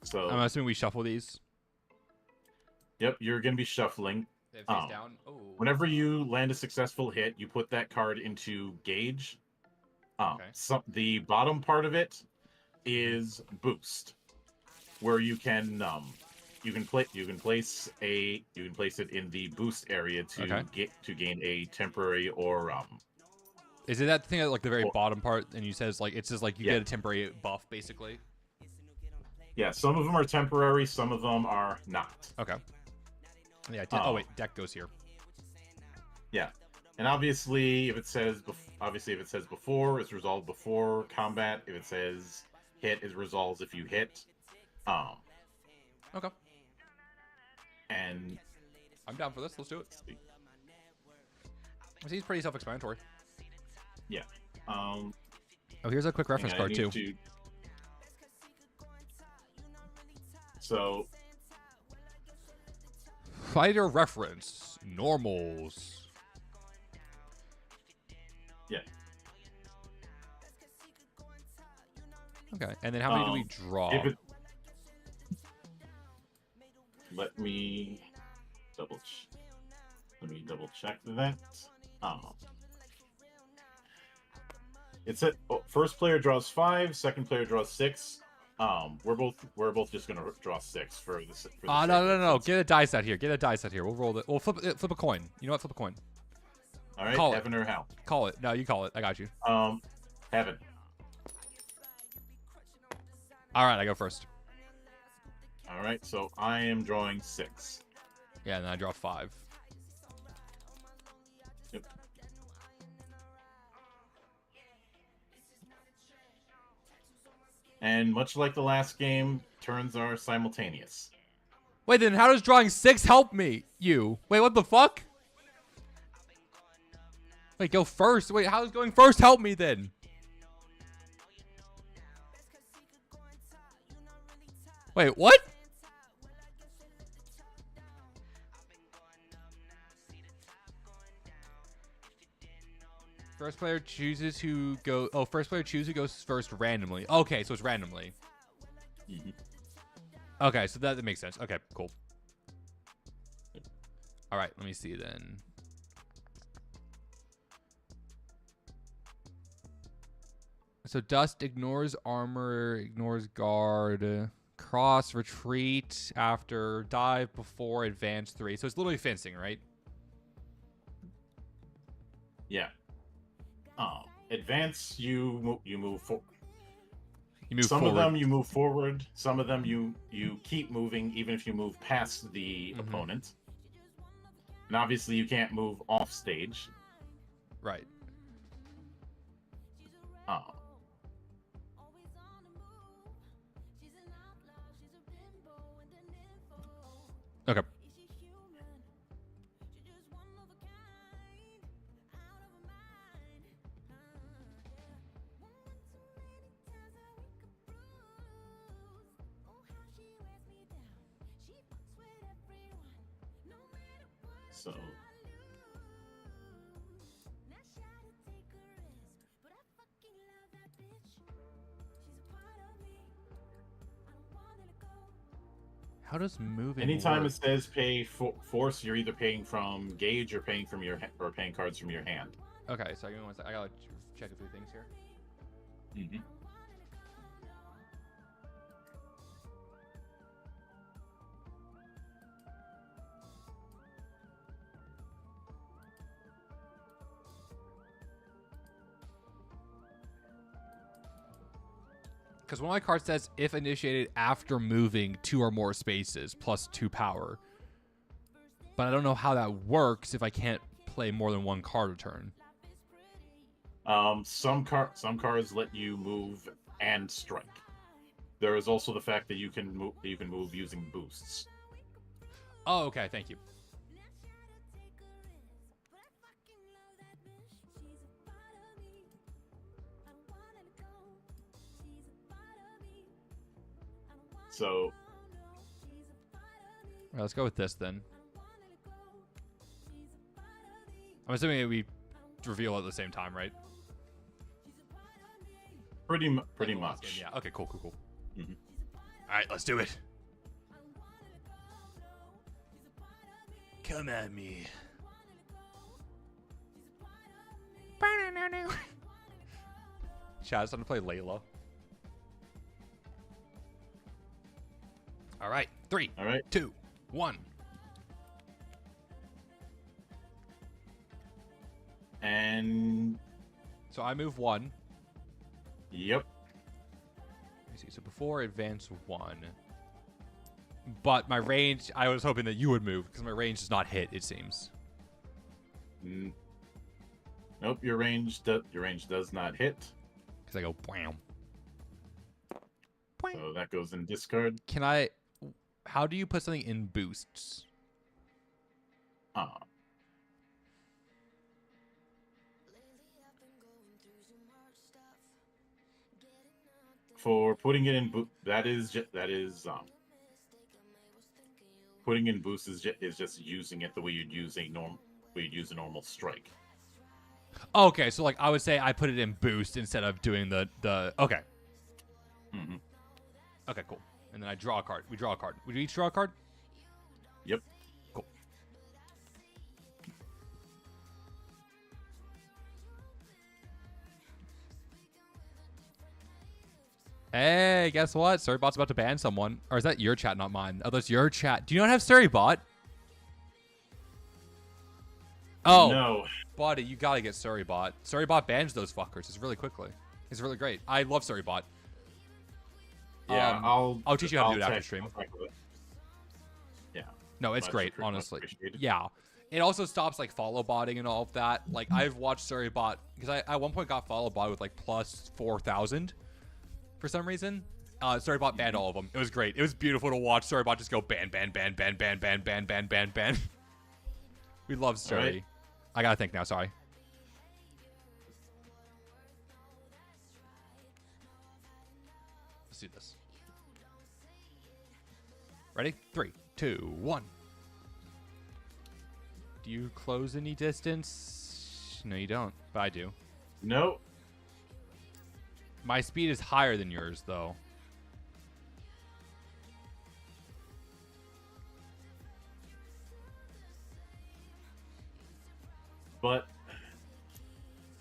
So I'm assuming we shuffle these. Yep, you're gonna be shuffling. They face down. Oh. Whenever you land a successful hit, you put that card into gauge. The bottom part of it is boost, where you can place it in the boost area to gain a temporary or Is it that thing at like the very bottom part, and you says like it says like you get a temporary buff basically? Yeah, some of them are temporary, some of them are not. Okay. Yeah. Oh wait, deck goes here. Yeah, and obviously if it says before, it's resolved before combat. If it says hit, it resolves if you hit. Okay. And I'm down for this. Let's do it. Seems pretty self-explanatory. Yeah. Oh, here's a quick reference card too. So, fighter reference normals. Yeah. Okay, and then how many do we draw? Let me double check that. It said first player draws 5, second player draws 6. We're both just gonna draw 6 for this. No. Get a dice out here. We'll roll it. We'll flip a coin. You know what? Flip a coin. All right. Call Heaven it. or hell? Call it. No, you call it. I got you. Heaven. All right, I go first. All right. So I am drawing 6. Yeah, and then I draw 5. Yep. And much like the last game, turns are simultaneous. Wait, then how does drawing 6 help me? Wait, what the fuck? Wait, go first. Wait, how does going first help me then? Wait, what? First player chooses who go. Oh, first player chooses who goes first randomly. Okay, so it's randomly. Mm-hmm. Okay, so that makes sense. Okay, cool. All right, let me see then. So dust ignores armor, ignores guard, cross, retreat after, dive before, advance 3. So it's literally fencing, right? Yeah. Advance, you move forward. Some of them you move forward. Some of them you keep moving even if you move past the opponent. And obviously you can't move off stage. Right. Okay. So how does moving anytime work? it says pay force, you're either paying from gauge or paying from or paying cards from your hand. Okay, so give me 1 second. I gotta check a few things here. Mm-hmm. Because one of my cards says if initiated after moving 2 or more spaces plus 2 power. But I don't know how that works if I can't play more than 1 card a turn. Some cards let you move and strike. there is also the fact that you can move using boosts. Oh, okay. Thank you. So, All right, let's go with this then. I'm assuming we reveal at the same time, right? pretty Like the last much. game, yeah. Okay. Cool. Mhm. All right, let's do it. Come at me. Chad, it's time to play Layla. All right, 3, All right. 2, 1. And So I move 1. yep. Let me see. So before advance 1. But my range, I was hoping that you would move because my range does not hit, it seems. Nope, your range does not hit. Because I go bam. So that goes in discard. Can I? How do you put something in boosts? For putting it in putting in boost is just using it the way you'd use a normal strike. Okay, so like I would say I put it in boost instead of doing the okay. Mm-hmm. Okay, cool. And then I draw a card. We draw a card. We each draw a card? Yep. Cool. Hey, guess what? Surrybot's about to ban someone. Or is that your chat, not mine? Oh, that's your chat. Do you not have Surrybot? Oh. No. Buddy, you gotta get Surrybot. Surrybot bans those fuckers. It's really quickly. It's really great. I love Surrybot. Yeah, I'll teach you how to do it after text- stream. Yeah. No, it's Much great, much honestly. appreciated. Yeah. It also stops like follow botting and all of that. Like I've watched Surrybot because I at one point got follow bot with like plus 4,000 for some reason. Surrybot banned all of them. It was great. It was beautiful to watch Surrybot just go ban. We love Surrey. Right. I gotta think now. Sorry. Let's do this. Ready? 3, 2, 1. Do you close any distance? No, you don't. But I do. No. My speed is higher than yours, though. But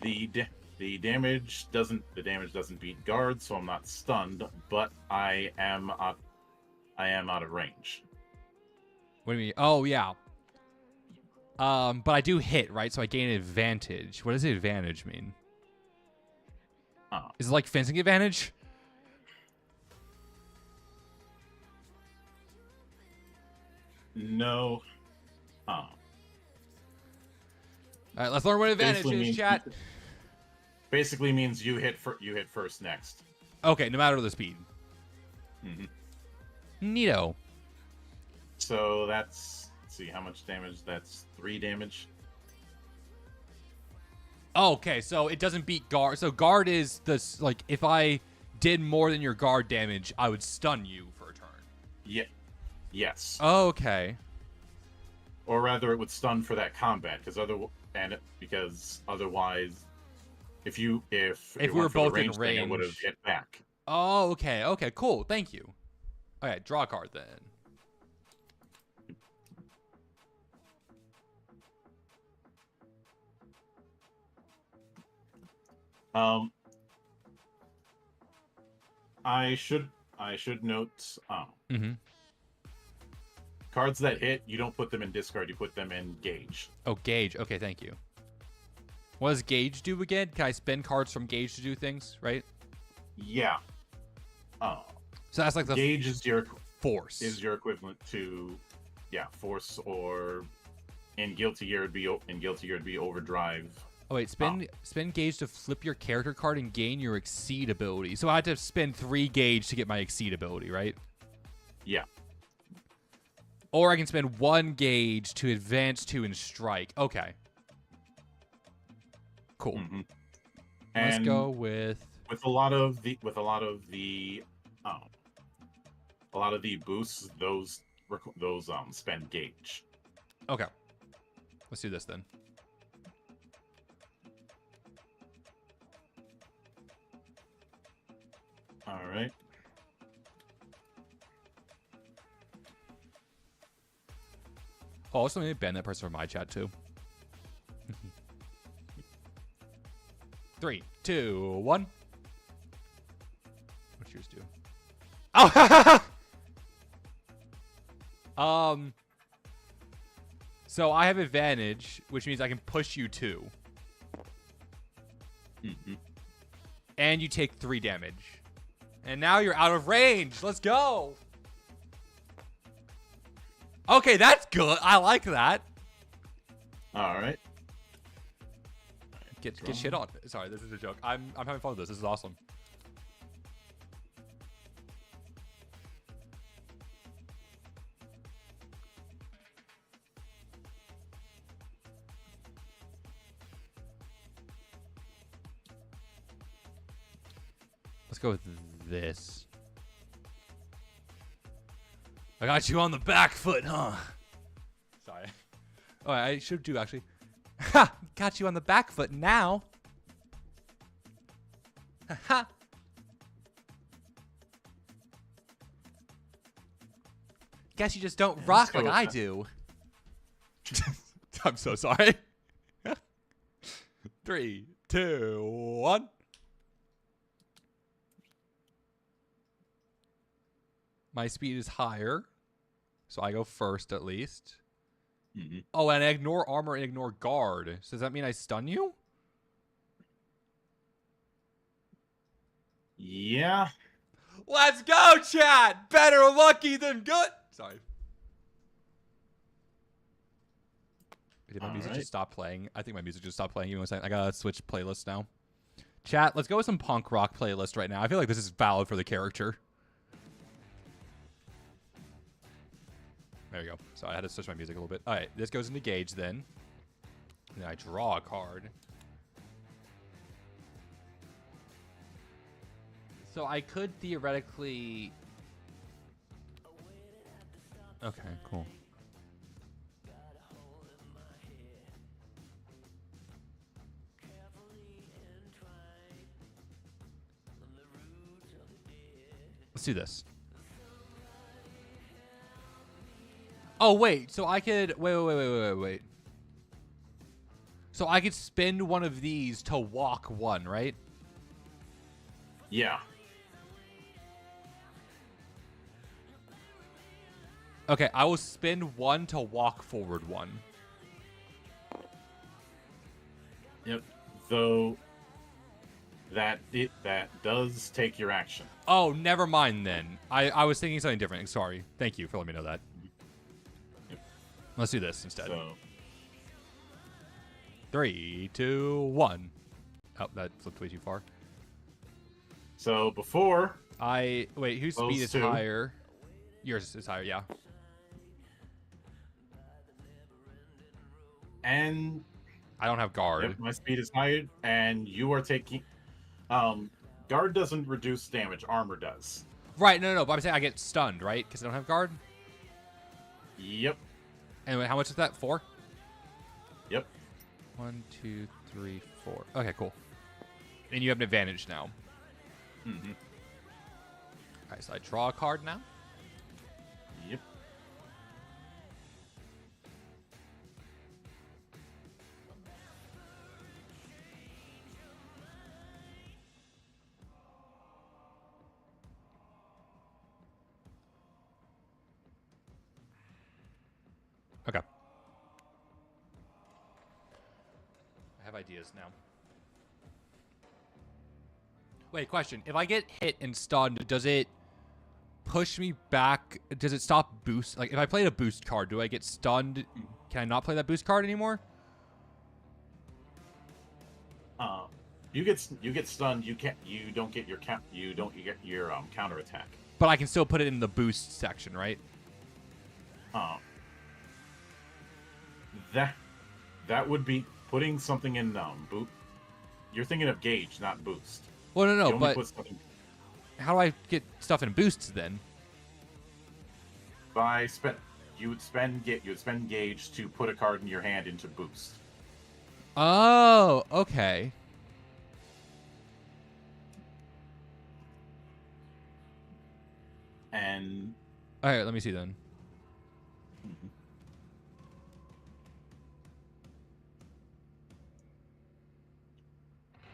the damage doesn't beat guard, so I'm not stunned. But I am out of range. What do you mean? Oh, yeah. But I do hit, right? So I gain advantage. What does the advantage mean? Is it like fencing advantage? No. All right, let's learn what advantage is, chat. Basically means you hit first next. Okay, no matter the speed. Mm-hmm. Neato. So let's see how much damage. That's 3 damage. Okay, so it doesn't beat guard. So guard is this, like, if I did more than your guard damage, I would stun you for a turn. Yeah. Yes. Okay. Or rather, it would stun for that combat because otherwise, if we were both in it would have range. hit back. Oh, okay. Okay, cool. Thank you. Okay, draw a card then. I should note. Cards that hit, you don't put them in discard. You put them in gauge. Oh, gauge. Okay, thank you. What does gauge do again? Can I spend cards from gauge to do things, right? Yeah. So that's like the gauge is your force. Is your equivalent to, force, or in Guilty Gear it'd be overdrive Oh wait, spend gauge to flip your character card and gain your exceed ability. So I had to spend 3 gauge to get my exceed ability, right? Yeah. Or I can spend 1 gauge to advance 2 and strike. Okay. Cool. Mm-hmm. Let's go with a lot of the boosts. Those spend gauge. Okay. Let's do this then. All right. Oh, also let me ban that person from my chat too. 3, 2, 1. What's yours do? Oh! So I have advantage, which means I can push you 2. Mm-hmm. And you take 3 damage. And now you're out of range. Let's go. Okay, that's good. I like that. All right. Get shit on. Sorry, this is a joke. I'm having fun with this. This is awesome. Let's go with this. I got you on the back foot, huh? Sorry. Oh, I should do actually. Ha! Got you on the back foot now. Ha! Guess you just don't rock like I do. I'm so sorry. 3, 2, 1. My speed is higher, so I go first at least. Mm-hmm. Oh, and I ignore armor and ignore guard. So does that mean I stun you? Yeah. Let's go, chat! Better lucky than good! Sorry. Did my music just stop playing? I think my music just stopped playing. Give me 1 second. I gotta switch playlists now. Chat, let's go with some punk rock playlist right now. I feel like this is valid for the character. There you go. So I had to switch my music a little bit. All right, this goes into gauge then. And then I draw a card. So I could theoretically... Okay, cool. Let's do this. Oh, wait. So I could... Wait. So I could spend one of these to walk 1, right? Yeah. Okay, I will spend 1 to walk forward 1. Yep. Though that does take your action. Oh, never mind then. I was thinking something different. Sorry. Thank you for letting me know that. Yep. Let's do this instead. So 3, 2, 1. Oh, that flipped way too far. So before wait, whose speed is higher? Yours is higher, yeah. And I don't have guard. Yep, my speed is higher, and you are taking. Guard doesn't reduce damage. Armor does. Right, no, but I'm saying I get stunned, right? Because I don't have guard. Yep. Anyway, how much is that? 4? Yep. 1, 2, 3, 4. Okay, cool. And you have an advantage now. Mm-hmm. All right, so I draw a card now. Yep. Okay. I have ideas now. Wait, question. If I get hit and stunned, does it push me back? Does it stop boost? Like, if I played a boost card, do I get stunned? Can I not play that boost card anymore? You get stunned. You don't get your counter attack. But I can still put it in the boost section, right? That would be putting something in boot. You're thinking of gauge, not boost. Well, no, You but put something how do I get stuff in boosts then? you would spend gauge to put a card in your hand into boost. Oh, okay. And all right, let me see then.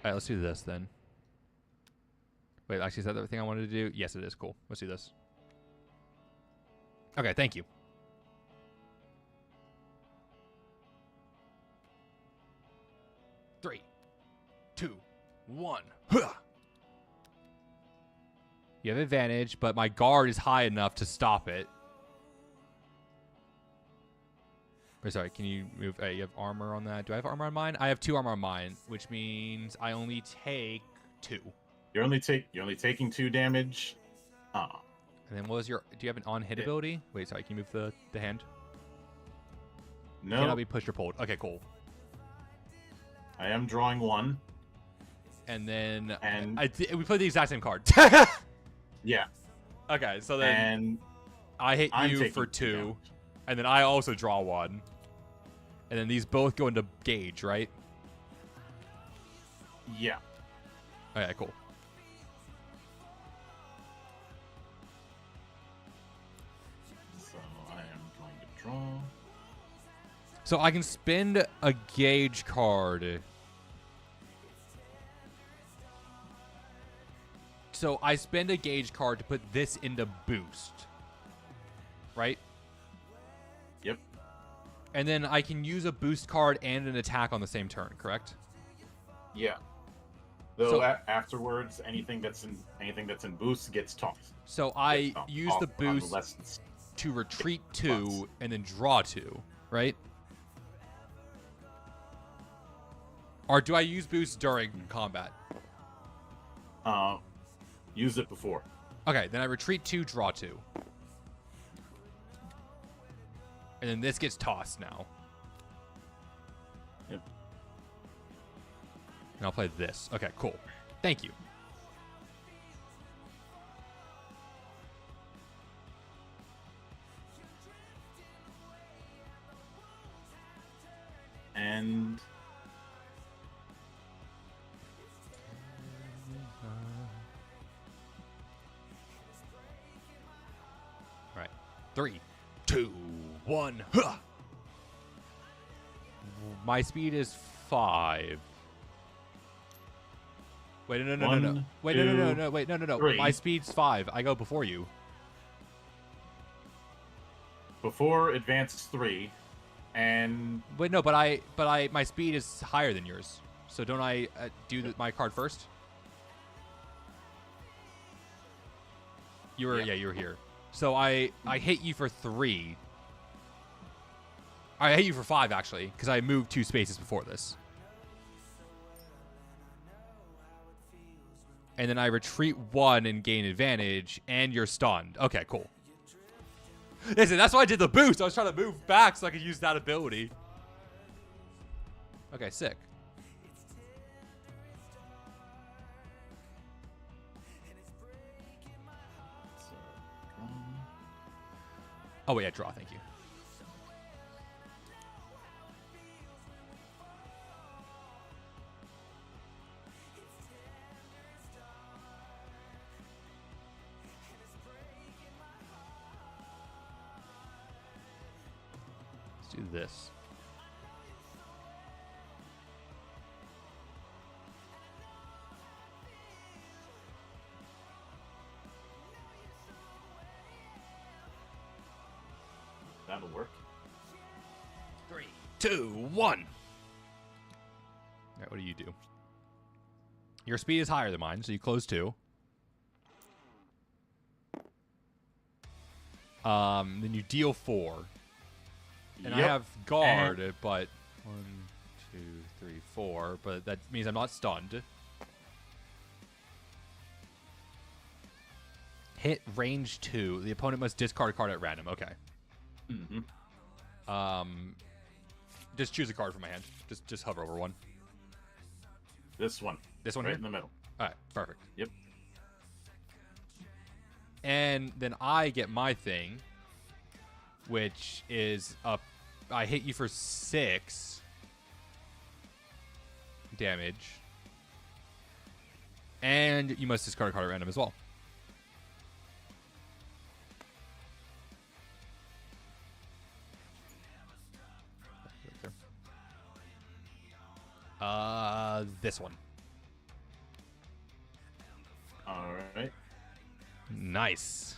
All right, let's do this then. Wait, actually, is that the thing I wanted to do? Yes, it is. Cool. Let's do this. Okay, thank you. Three, two, one. Huh. You have advantage, but my guard is high enough to stop it. Wait, sorry, can you move? You have armor on that. Do I have armor on mine? I have 2 armor on mine, which means I only take 2. You're only taking 2 damage. And then what was your? Do you have an on-hit ability? Wait, sorry, can you move the hand? No. Cannot be pushed or pulled. Okay, cool. I am drawing 1. And then we played the exact same card. Yeah. Okay, so then and I hit I'm you for 2, damage. and then I also draw 1, and then these both go into gauge, right? Yeah. Okay, cool. So I am going to draw. So I can spend a gauge card. So I spend a gauge card to put this into boost. Right? Yep. And then I can use a boost card and an attack on the same turn, correct? Yeah. Though So- afterwards, anything that's in boost gets tossed. So I use the boost unless it's to retreat 2 and then draw 2, right? Or do I use boost during combat? use it before. Okay, then I retreat 2, draw 2. And then this gets tossed now. Yep. And I'll play this. Okay, cool. Thank you. And All right. 3, 2, 1. Huh. My speed is 5. Wait, no. One, Wait, two, no. Wait, no. 3. My speed's 5. I go before you. before advance 3, and Wait, no, but my speed is higher than yours. So don't I do my card first? You were Yeah. you were here. So I hit you for 3. I hit you for 5 actually, because I moved 2 spaces before this. And then I retreat 1 and gain advantage, and you're stunned. Okay, cool. Listen, that's why I did the boost. I was trying to move back so I could use that ability. Okay, sick. Oh, wait, yeah, draw. Thank you. Let's do this. that'll work. 3, 2, 1. All right, what do you do? Your speed is higher than mine, so you close 2. Then you deal 4. And I Yep. have guard, but 1, 2, 3, 4. But that means I'm not stunned. Hit range 2. The opponent must discard a card at random. Okay. Just choose a card from my hand. Just hover over one. This one. This one right here? in the middle. All right, perfect. Yep. And then I get my thing, which is I hit you for 6 damage. And you must discard a card at random as well. This one. All right. Nice.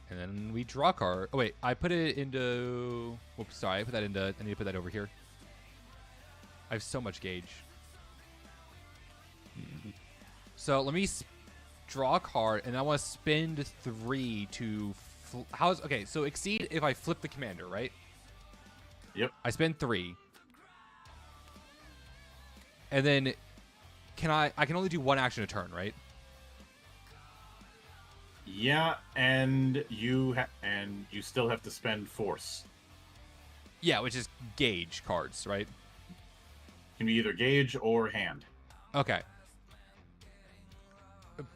And then we draw a card. Oh, wait. I put it into... Whoops, sorry. I put that into... I need to put that over here. I have so much gauge. So let me draw a card, and I want to spend 3 to... Okay, so exceed if I flip the commander, right? Yep. I spend 3. And then I can only do 1 action a turn, right? Yeah, and you still have to spend force. Yeah, which is gauge cards, right? Can be either gauge or hand. Okay.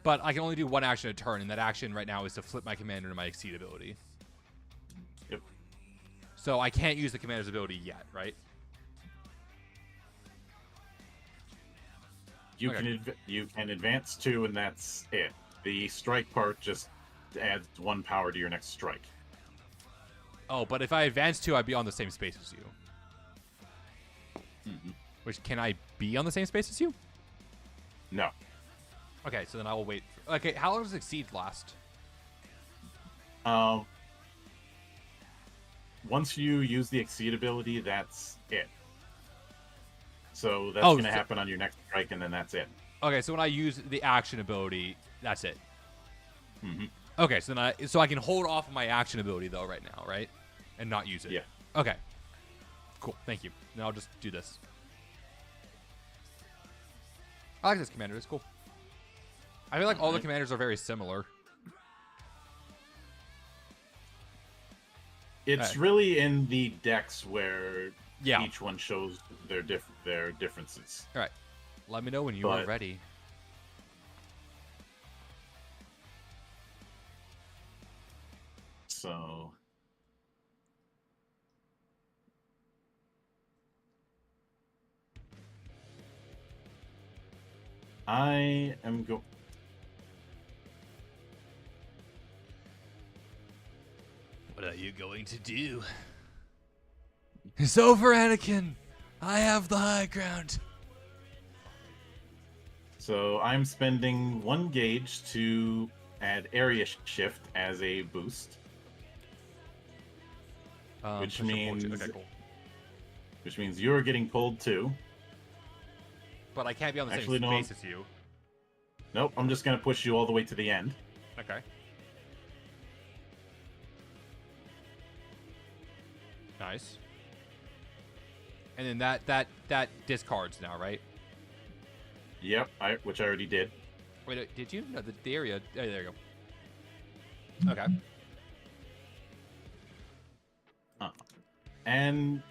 But I can only do 1 action a turn, and that action right now is to flip my commander to my exceed ability. Yep. So I can't use the commander's ability yet, right? You can advance 2, and that's it. The strike part just adds 1 power to your next strike. Oh, but if I advance 2, I'd be on the same space as you. Which, can I be on the same space as you? No. Okay, so then I will wait. Okay, how long does exceed last? Once you use the exceed ability, that's it. So that's going to happen on your next strike, and then that's it. Okay, so when I use the action ability, that's it. Okay, so then I can hold off on my action ability though right now, right? And not use it. Yeah. Okay. Cool. Thank you. Now I'll just do this. I like this commander. It's cool. I feel like all the commanders are very similar. It's really in the decks where Yeah. each one shows their differences. All right. Let me know when you are ready. So I am go. What are you going to do? It's over, Anakin. I have the high ground. So I'm spending 1 gauge to add area shift as a boost. Which means okay, cool. Which means you're getting pulled too. But I can't be on the Actually, same no. space as you. Nope, I'm just gonna push you all the way to the end. Okay. Nice. And then that discards now, right? Yep, which I already did. Wait, did you? No, the area. Oh, there you go. Okay. And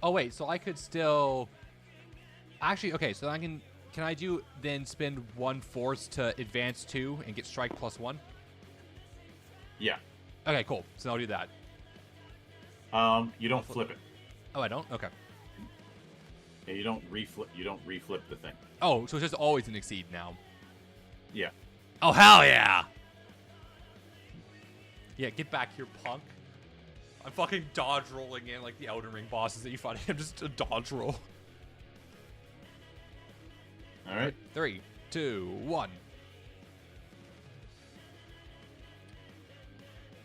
oh wait, so I could still. Actually, okay, so I can. Can I do then spend 1 force to advance 2 and get strike +1? yeah, Okay, cool. So I'll do that. you don't flip it. Oh, I don't. Okay. Yeah, you don't reflip. You don't reflip the thing. Oh, so it's just always an exceed now. Yeah. Oh hell yeah! Yeah, get back here, punk. I'm fucking dodge rolling in like the Elden Ring bosses that you fight. I'm just a dodge roll. All right. 3, 2, 1.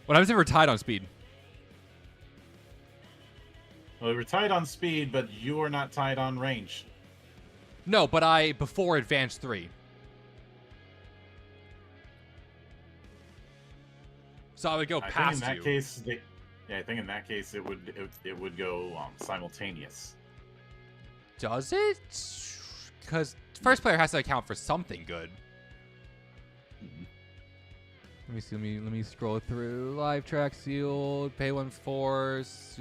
What happens if we're tied on speed? Well, we're tied on speed, but you are not tied on range. No, but I before advance 3. So I would go past you. I think in that case, I think in that case it would go simultaneous. Does it? because first player has to account for something good. Let me see. Let me scroll through. Live track sealed. Pay one force.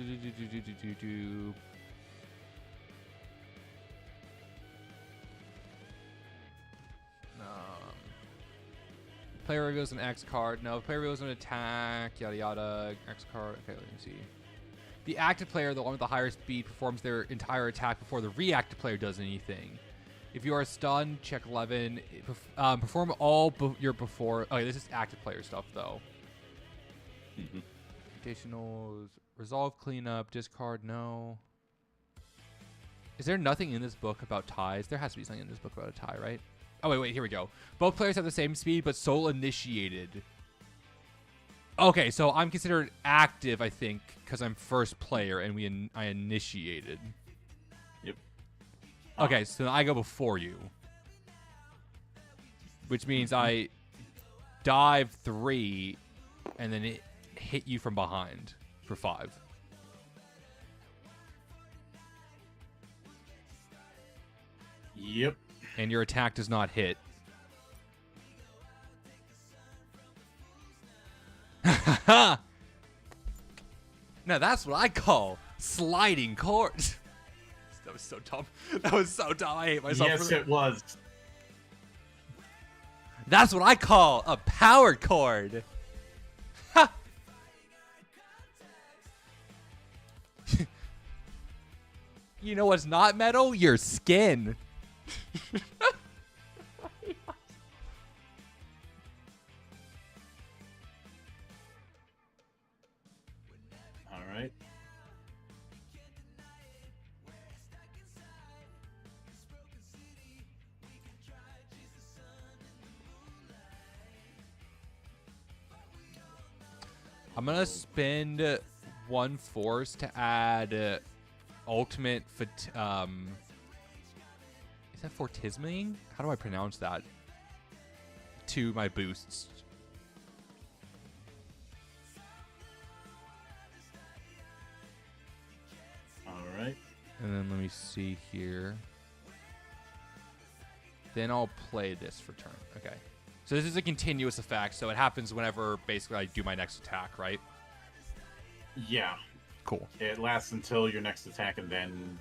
Player goes an X card. No, player goes an attack. Yada yada. X card. Okay, let me see. The active player, the one with the higher speed, performs their entire attack before the reactive player does anything. If you are stunned, check 11. Perform all your before. Okay, this is active player stuff though. Additionals, resolve, cleanup, discard. No. Is there nothing in this book about ties? There has to be something in this book about a tie, right? Oh wait, here we go. Both players have the same speed, but soul initiated. Okay, so I'm considered active, I think, because I'm first player and I initiated. Yep. Okay, so I go before you, which means I dive 3, and then it hit you from behind for 5. Yep. And your attack does not hit. Now that's what I call sliding chords. That was so dumb. That was so dumb. I hate myself. Yes, it was. That's what I call a power chord. Ha! You know what's not metal? Your skin. All right. I'm gonna spend 1 force to add ultimate. Is that fortisming? How do I pronounce that? To my boosts. All right. And then let me see here. Then I'll play this for turn. Okay. So this is a continuous effect, so it happens whenever basically I do my next attack, right? Yeah. Cool. It lasts until your next attack, and then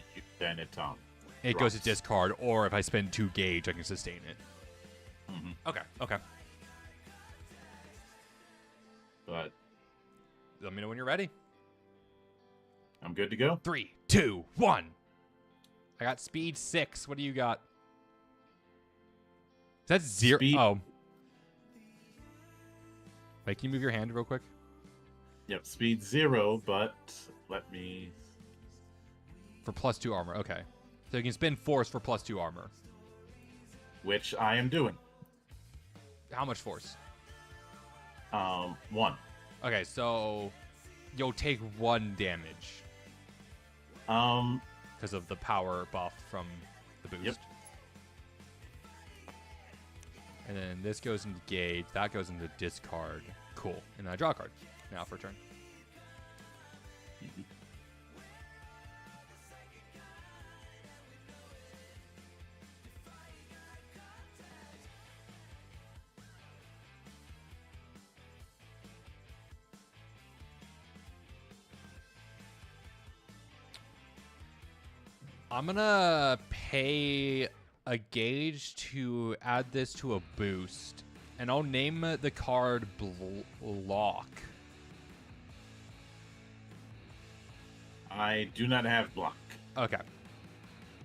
it goes to discard, or if I spend 2 gauge, I can sustain it. Okay. But let me know when you're ready. I'm good to go. 3, 2, 1. I got speed 6. What do you got? Is that 0? Speed. Oh. Wait, can you move your hand real quick? Yep, speed 0, but let me... For +2 armor, okay. So you can spend force for +2 armor. Which I am doing. How much force? 1. Okay, so you'll take 1 damage. Because of the power buff from the boost. Yep. And then this goes into gauge. That goes into discard. Cool. And then I draw a card. Now for a turn. I'm gonna pay a gauge to add this to a boost, and I'll name the card Block. I do not have block. Okay.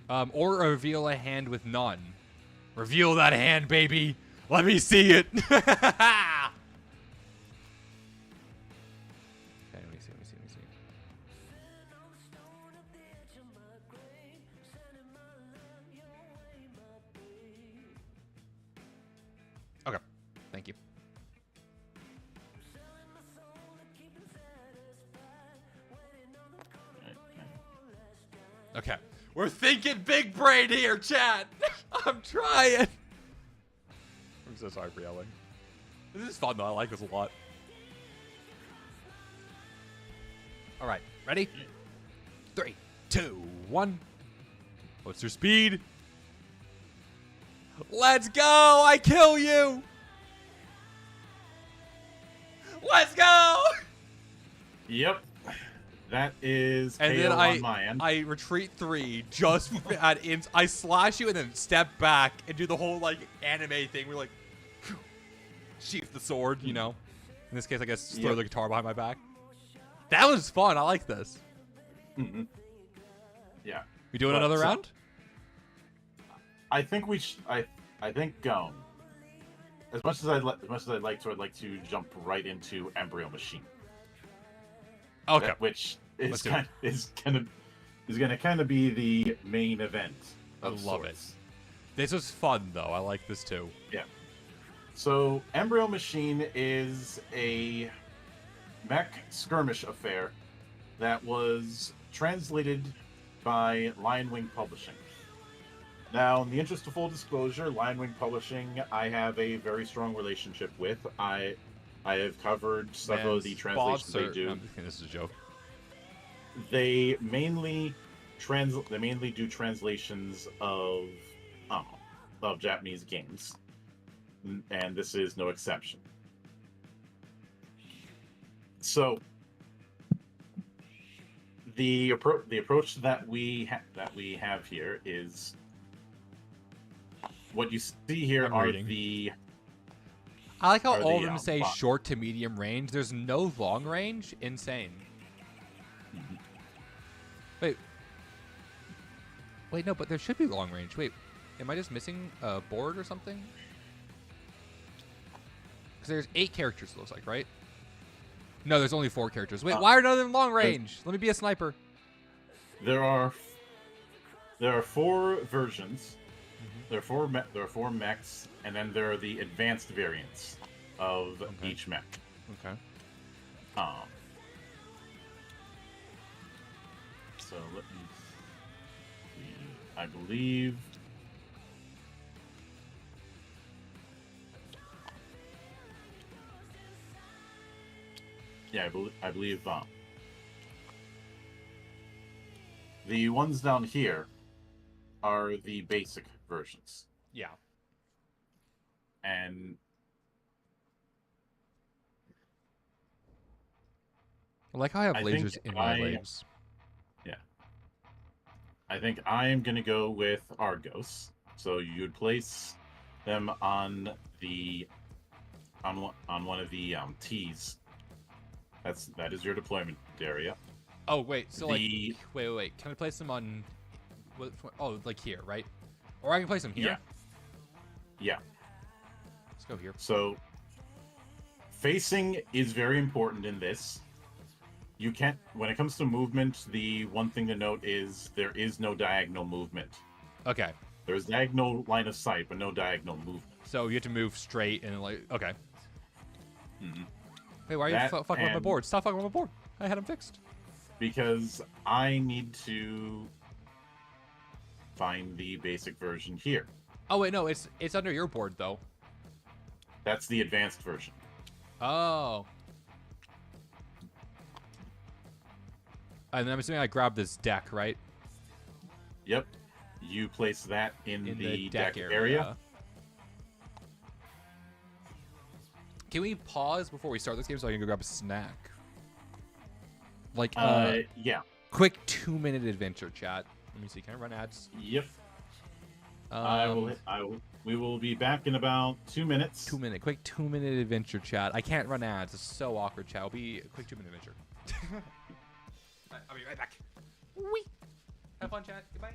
Or reveal a hand with none. Reveal that hand, baby. Let me see it. Okay, let me see. Okay, thank you. Okay, we're thinking big brain here, chat. I'm trying. I'm so sorry for yelling. This is fun though. I like this a lot. All right, ready? 3, 2, 1. What's your speed? Let's go! I kill you! Let's go! Yep. That is And KO then on my end. I retreat 3 just at I slash you and then step back and do the whole like anime thing. We're like, sheath the sword, you know. In this case, I guess just throw the guitar behind my back. That was fun. I like this. Mm-hmm. Yeah. We doing another round? I think we. I think as much as I'd like to jump right into Embryo Machine. Okay. Which is gonna kind of be the main event. I love it. This was fun though. I like this too. Yeah. So Embryo Machine is a mech skirmish affair that was translated by Lionwing Publishing. Now, in the interest of full disclosure, Lionwing Publishing, I have a very strong relationship with. I have covered several of the translations they do. I'm just kidding, this is a joke. They mainly do translations of Japanese games, and this is no exception. So the approach that we have here is what you see here are the. I like how all of them say short to medium range. There's no long range. Insane. Wait, no, but there should be long range. Wait, am I just missing a board or something? Because there's 8 characters, it looks like, right? No, there's only 4 characters. Wait, why are none of them long range? Let me be a sniper. There are 4 versions. There are 4 mechs, and then there are the advanced variants of each mech. Okay. So let me see. I believe. Yeah, I believe. The ones down here are the basic versions. Yeah. And I like how I have lasers in my legs. Yeah. I think I am gonna go with Argos. So you'd place them on one of the T's. That is your deployment area. Oh wait, so wait. Can I place them on? Oh, like here, right? Or I can place them here. Yeah. Let's go here. So facing is very important in this. You can't. When it comes to movement, the one thing to note is there is no diagonal movement. Okay. There's diagonal line of sight, but no diagonal movement. So you have to move straight and like. Okay. Mm-hmm. Wait, why are you fucking with my board? Stop fucking with my board. I had them fixed. Because I need to find the basic version here. Oh wait, no, it's under your board though. That's the advanced version. Oh. And then I'm assuming I grab this deck, right? Yep. You place that in the deck area. area. Can we pause before we start this game so I can go grab a snack? Like, yeah. Quick 2-minute adventure, chat. Let me see. Can I run ads? Yep. We will be back in about 2 minutes. Quick 2-minute adventure, chat. I can't run ads. It's so awkward, chat. It'll be a quick 2-minute adventure. I'll be right back. Whee! Have fun, chat. Goodbye.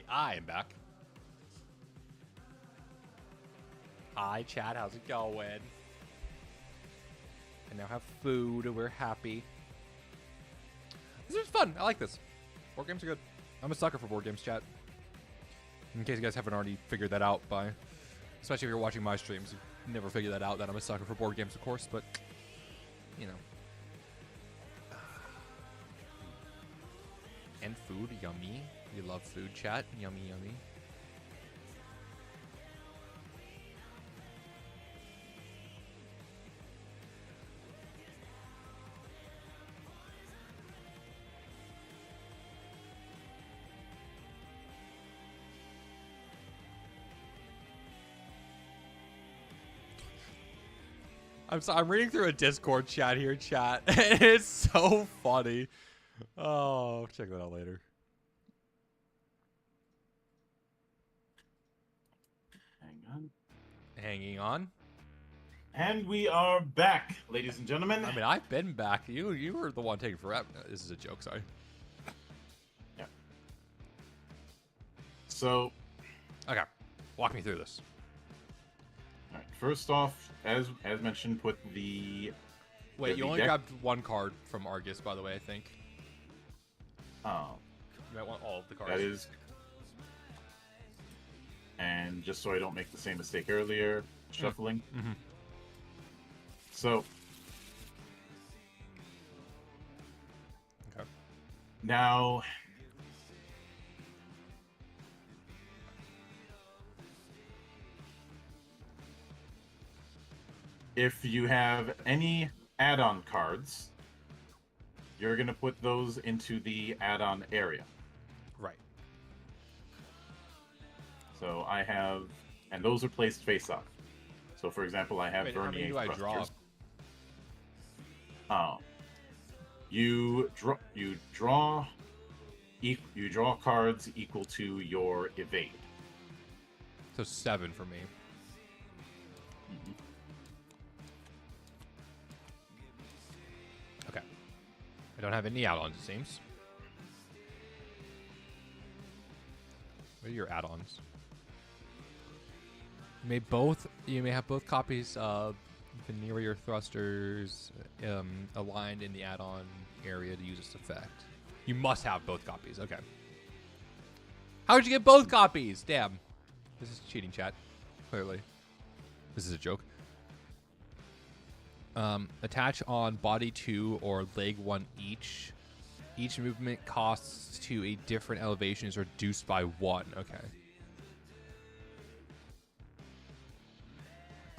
I am back. Hi, chat. How's it going? I now have food. We're happy. This is fun. I like this. Board games are good. I'm a sucker for board games, chat. In case you guys haven't already figured that out by... Especially if you're watching my streams. You never figure that out, that I'm a sucker for board games, of course. But, you know. And food. Yummy. You love food, chat. Yummy, yummy. I'm reading through a Discord chat here, chat. It's so funny. Oh, check that out later. Hang on. Hanging on. And we are back, ladies and gentlemen. I mean, I've been back. You were the one taking forever. This is a joke, sorry. Yeah. So. Okay, walk me through this. All right. First off, as mentioned, put the. Wait, you only grabbed one card from Argus, by the way, I think. Oh. You might want all of the cards. That is. And just so I don't make the same mistake earlier, shuffling. Mm-hmm. So. Okay. Now. If you have any add-on cards, you're going to put those into the add-on area. Right. So I have, and those are placed face up. So for example, I have Wait, how many Vernier do I draw? Thrusters. You draw cards equal to your evade. So 7 for me. Mm-hmm. Okay. I don't have any add-ons, it seems. What are your add-ons? You may have both copies of Venereal Thrusters aligned in the add-on area to use this effect. You must have both copies. Okay. How would you get both copies? Damn. This is cheating, chat. Clearly. This is a joke. Attach on body 2 or leg 1 each. Each movement costs to a different elevation is reduced by 1. Okay.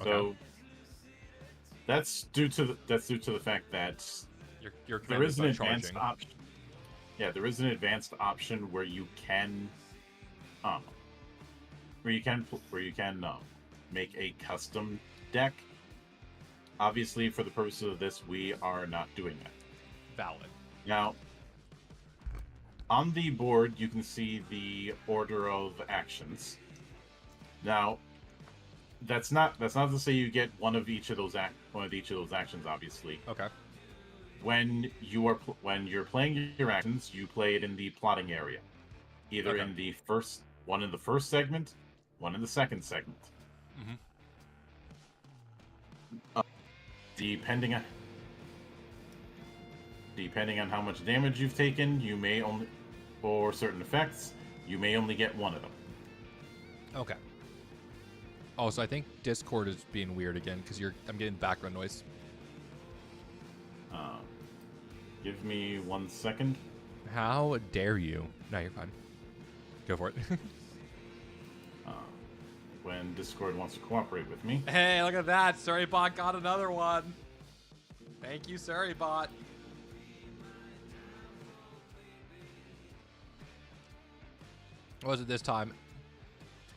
So that's due to the fact that there is an advanced option. Yeah, there is an advanced option where you can make a custom deck. Obviously, for the purposes of this, we are not doing that. Valid. Now, on the board, you can see the order of actions. Now, that's not to say you get one of each of those actions. Obviously, okay. When you're playing your actions, you play it in the plotting area, either in the first segment, one in the second segment. Mm-hmm. Depending on how much damage you've taken, you may only, for certain effects, you may only get one of them. Okay. Oh, so I think Discord is being weird again because I'm getting background noise. Give me 1 second. How dare you? No, you're fine. Go for it. When Discord wants to cooperate with me. Hey, look at that. Surrey-bot got another one. Thank you, Surrey-bot. What was it this time?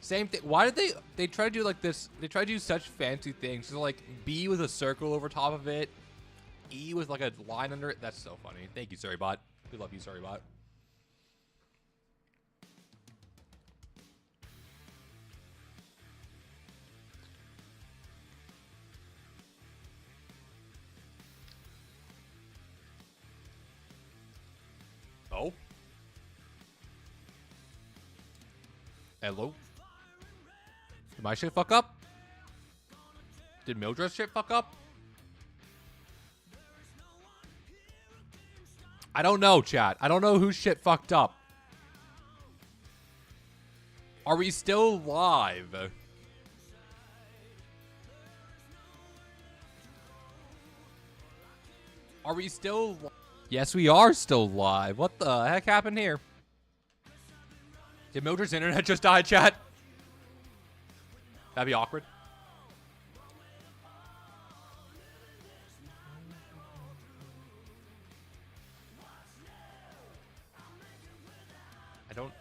Same thing. Why did they try to do like this? They try to do such fancy things. So like B with a circle over top of it. E with like a line under it. That's so funny. Thank you, Surrey-bot. We love you, Surrey-bot. Oh. Hello? Did my shit fuck up? Did Mildred's shit fuck up? I don't know, chat. I don't know whose shit fucked up. Are we still live? Are we still... Yes, we are still live. What the heck happened here? Did Mildred's internet just die, chat? That'd be awkward.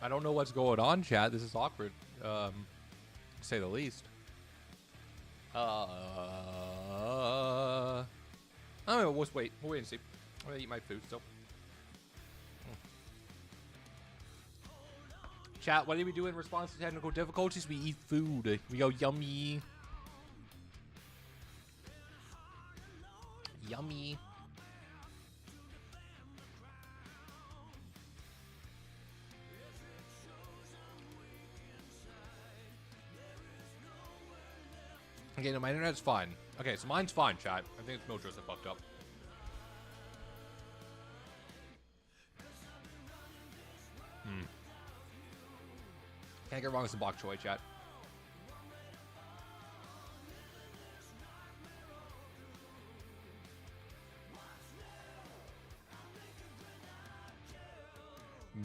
I don't know what's going on, chat. This is awkward, to say the least. I don't know. We'll wait. We'll wait and see. I'm gonna eat my food still. Chat, what do we do in response to technical difficulties? We eat food. We go yummy. Yummy. Okay, no, my internet's fine. Okay, so mine's fine, chat. I think it's Mildred's that fucked up. Can't get wrong with some bok choy, chat.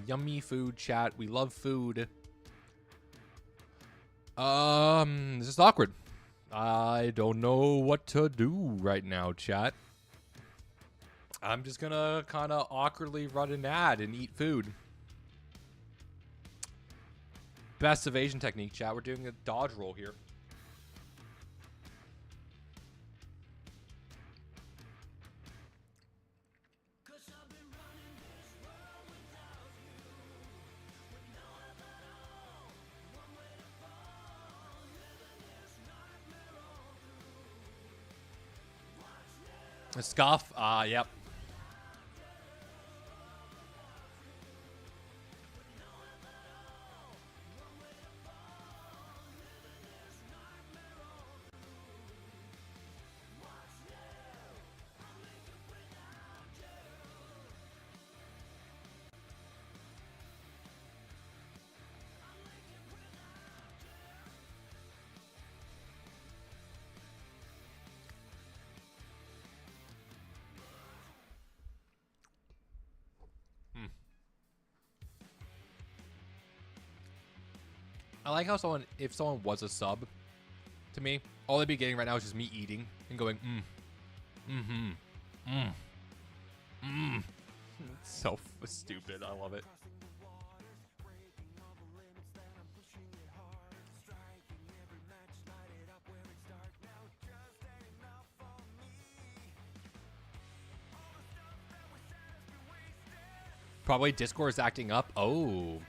Yummy food, chat. We love food. This is awkward. I don't know what to do right now, chat. I'm just gonna kind of awkwardly run an ad and eat food. Best evasion technique, chat. We're doing a dodge roll here. A scuff? Yep. I like how if someone was a sub to me, all they'd be getting right now is just me eating and going, It's so stupid. I love it. Probably Discord is acting up. Oh.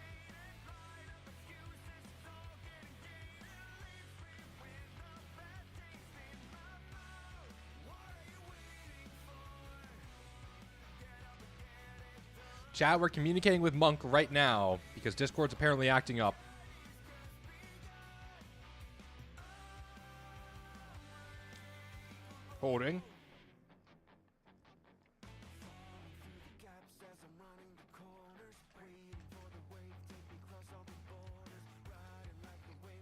Chat, we're communicating with Monk right now because Discord's apparently acting up. Holding.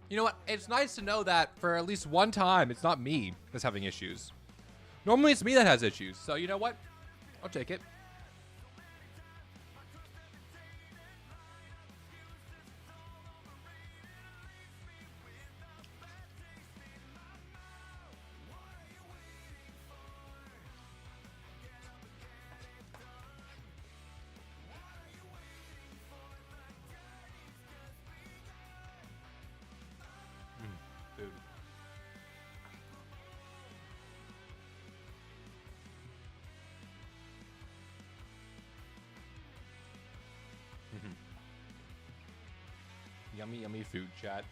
You know what? It's nice to know that for at least one time, it's not me that's having issues. Normally, it's me that has issues. So, you know what? I'll take it. Yummy, yummy food, chat.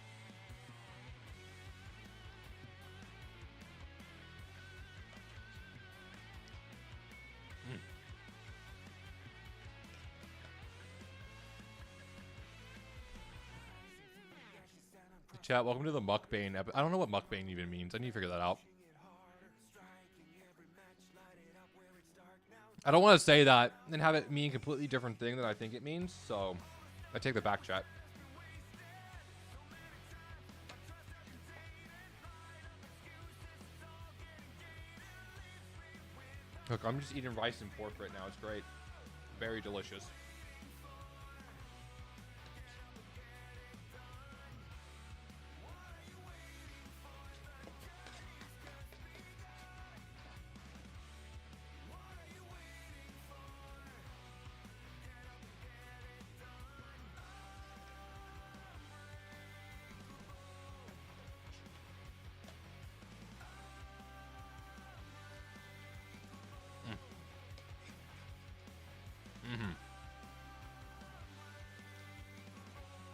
Chat, welcome to the mukbang. I don't know what mukbang even means. I need to figure that out. I don't want to say that and have it mean a completely different thing than I think it means, so I take the back, chat. Look, I'm just eating rice and pork right now. It's great. Very delicious.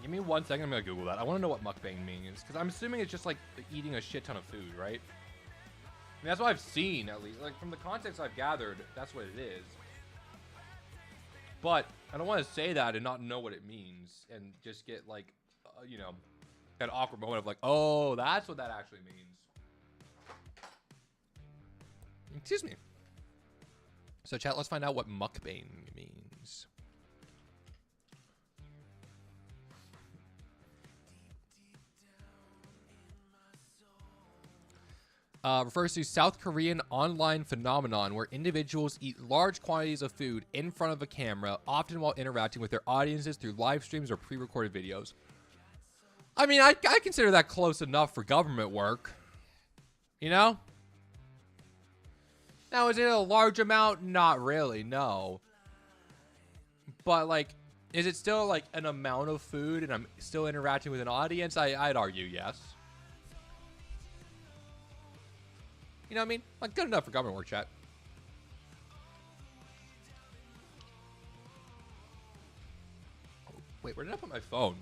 Give me 1 second. I'm gonna Google that. I want to know what mukbang means because I'm assuming it's just like eating a shit ton of food, right? I mean, that's what I've seen, at least. Like from the context I've gathered, that's what it is. But I don't want to say that and not know what it means and just get like, you know, that awkward moment of like, oh, that's what that actually means. Excuse me. So, chat, let's find out what mukbang means. Refers to South Korean online phenomenon where individuals eat large quantities of food in front of a camera, often while interacting with their audiences through live streams or pre-recorded videos. I mean, I consider that close enough for government work. You know? Now, is it a large amount? Not really, no. But, like, is it still, like, an amount of food and I'm still interacting with an audience? I'd argue yes. You know what I mean? Like, good enough for government work, chat. Oh, wait, where did I put my phone?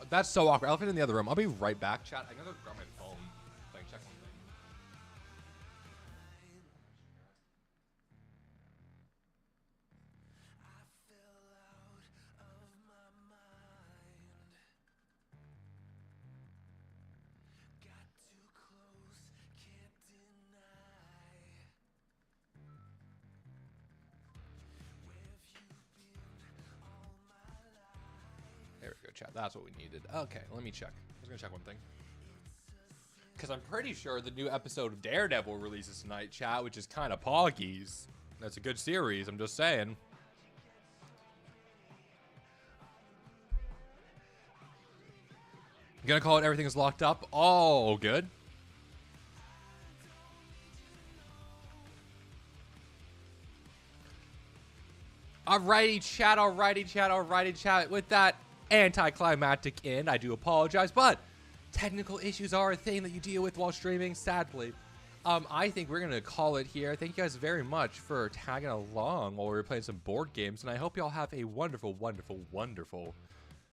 That's so awkward. Elephant in the other room. I'll be right back, chat. I'm gonna go grab my phone. Like, check one thing. There we go, chat. That's what we needed. Okay, let me check. I was gonna check one thing. Because I'm pretty sure the new episode of Daredevil releases tonight, chat, which is kind of poggies. That's a good series, I'm just saying. You gonna call it everything is locked up? Oh, good. Alrighty, chat, alrighty, chat, alrighty, chat. With that anticlimactic end, I do apologize, but technical issues are a thing that you deal with while streaming, sadly. I think we're going to call it here. Thank you guys very much for tagging along while we were playing some board games, and I hope you all have a wonderful, wonderful, wonderful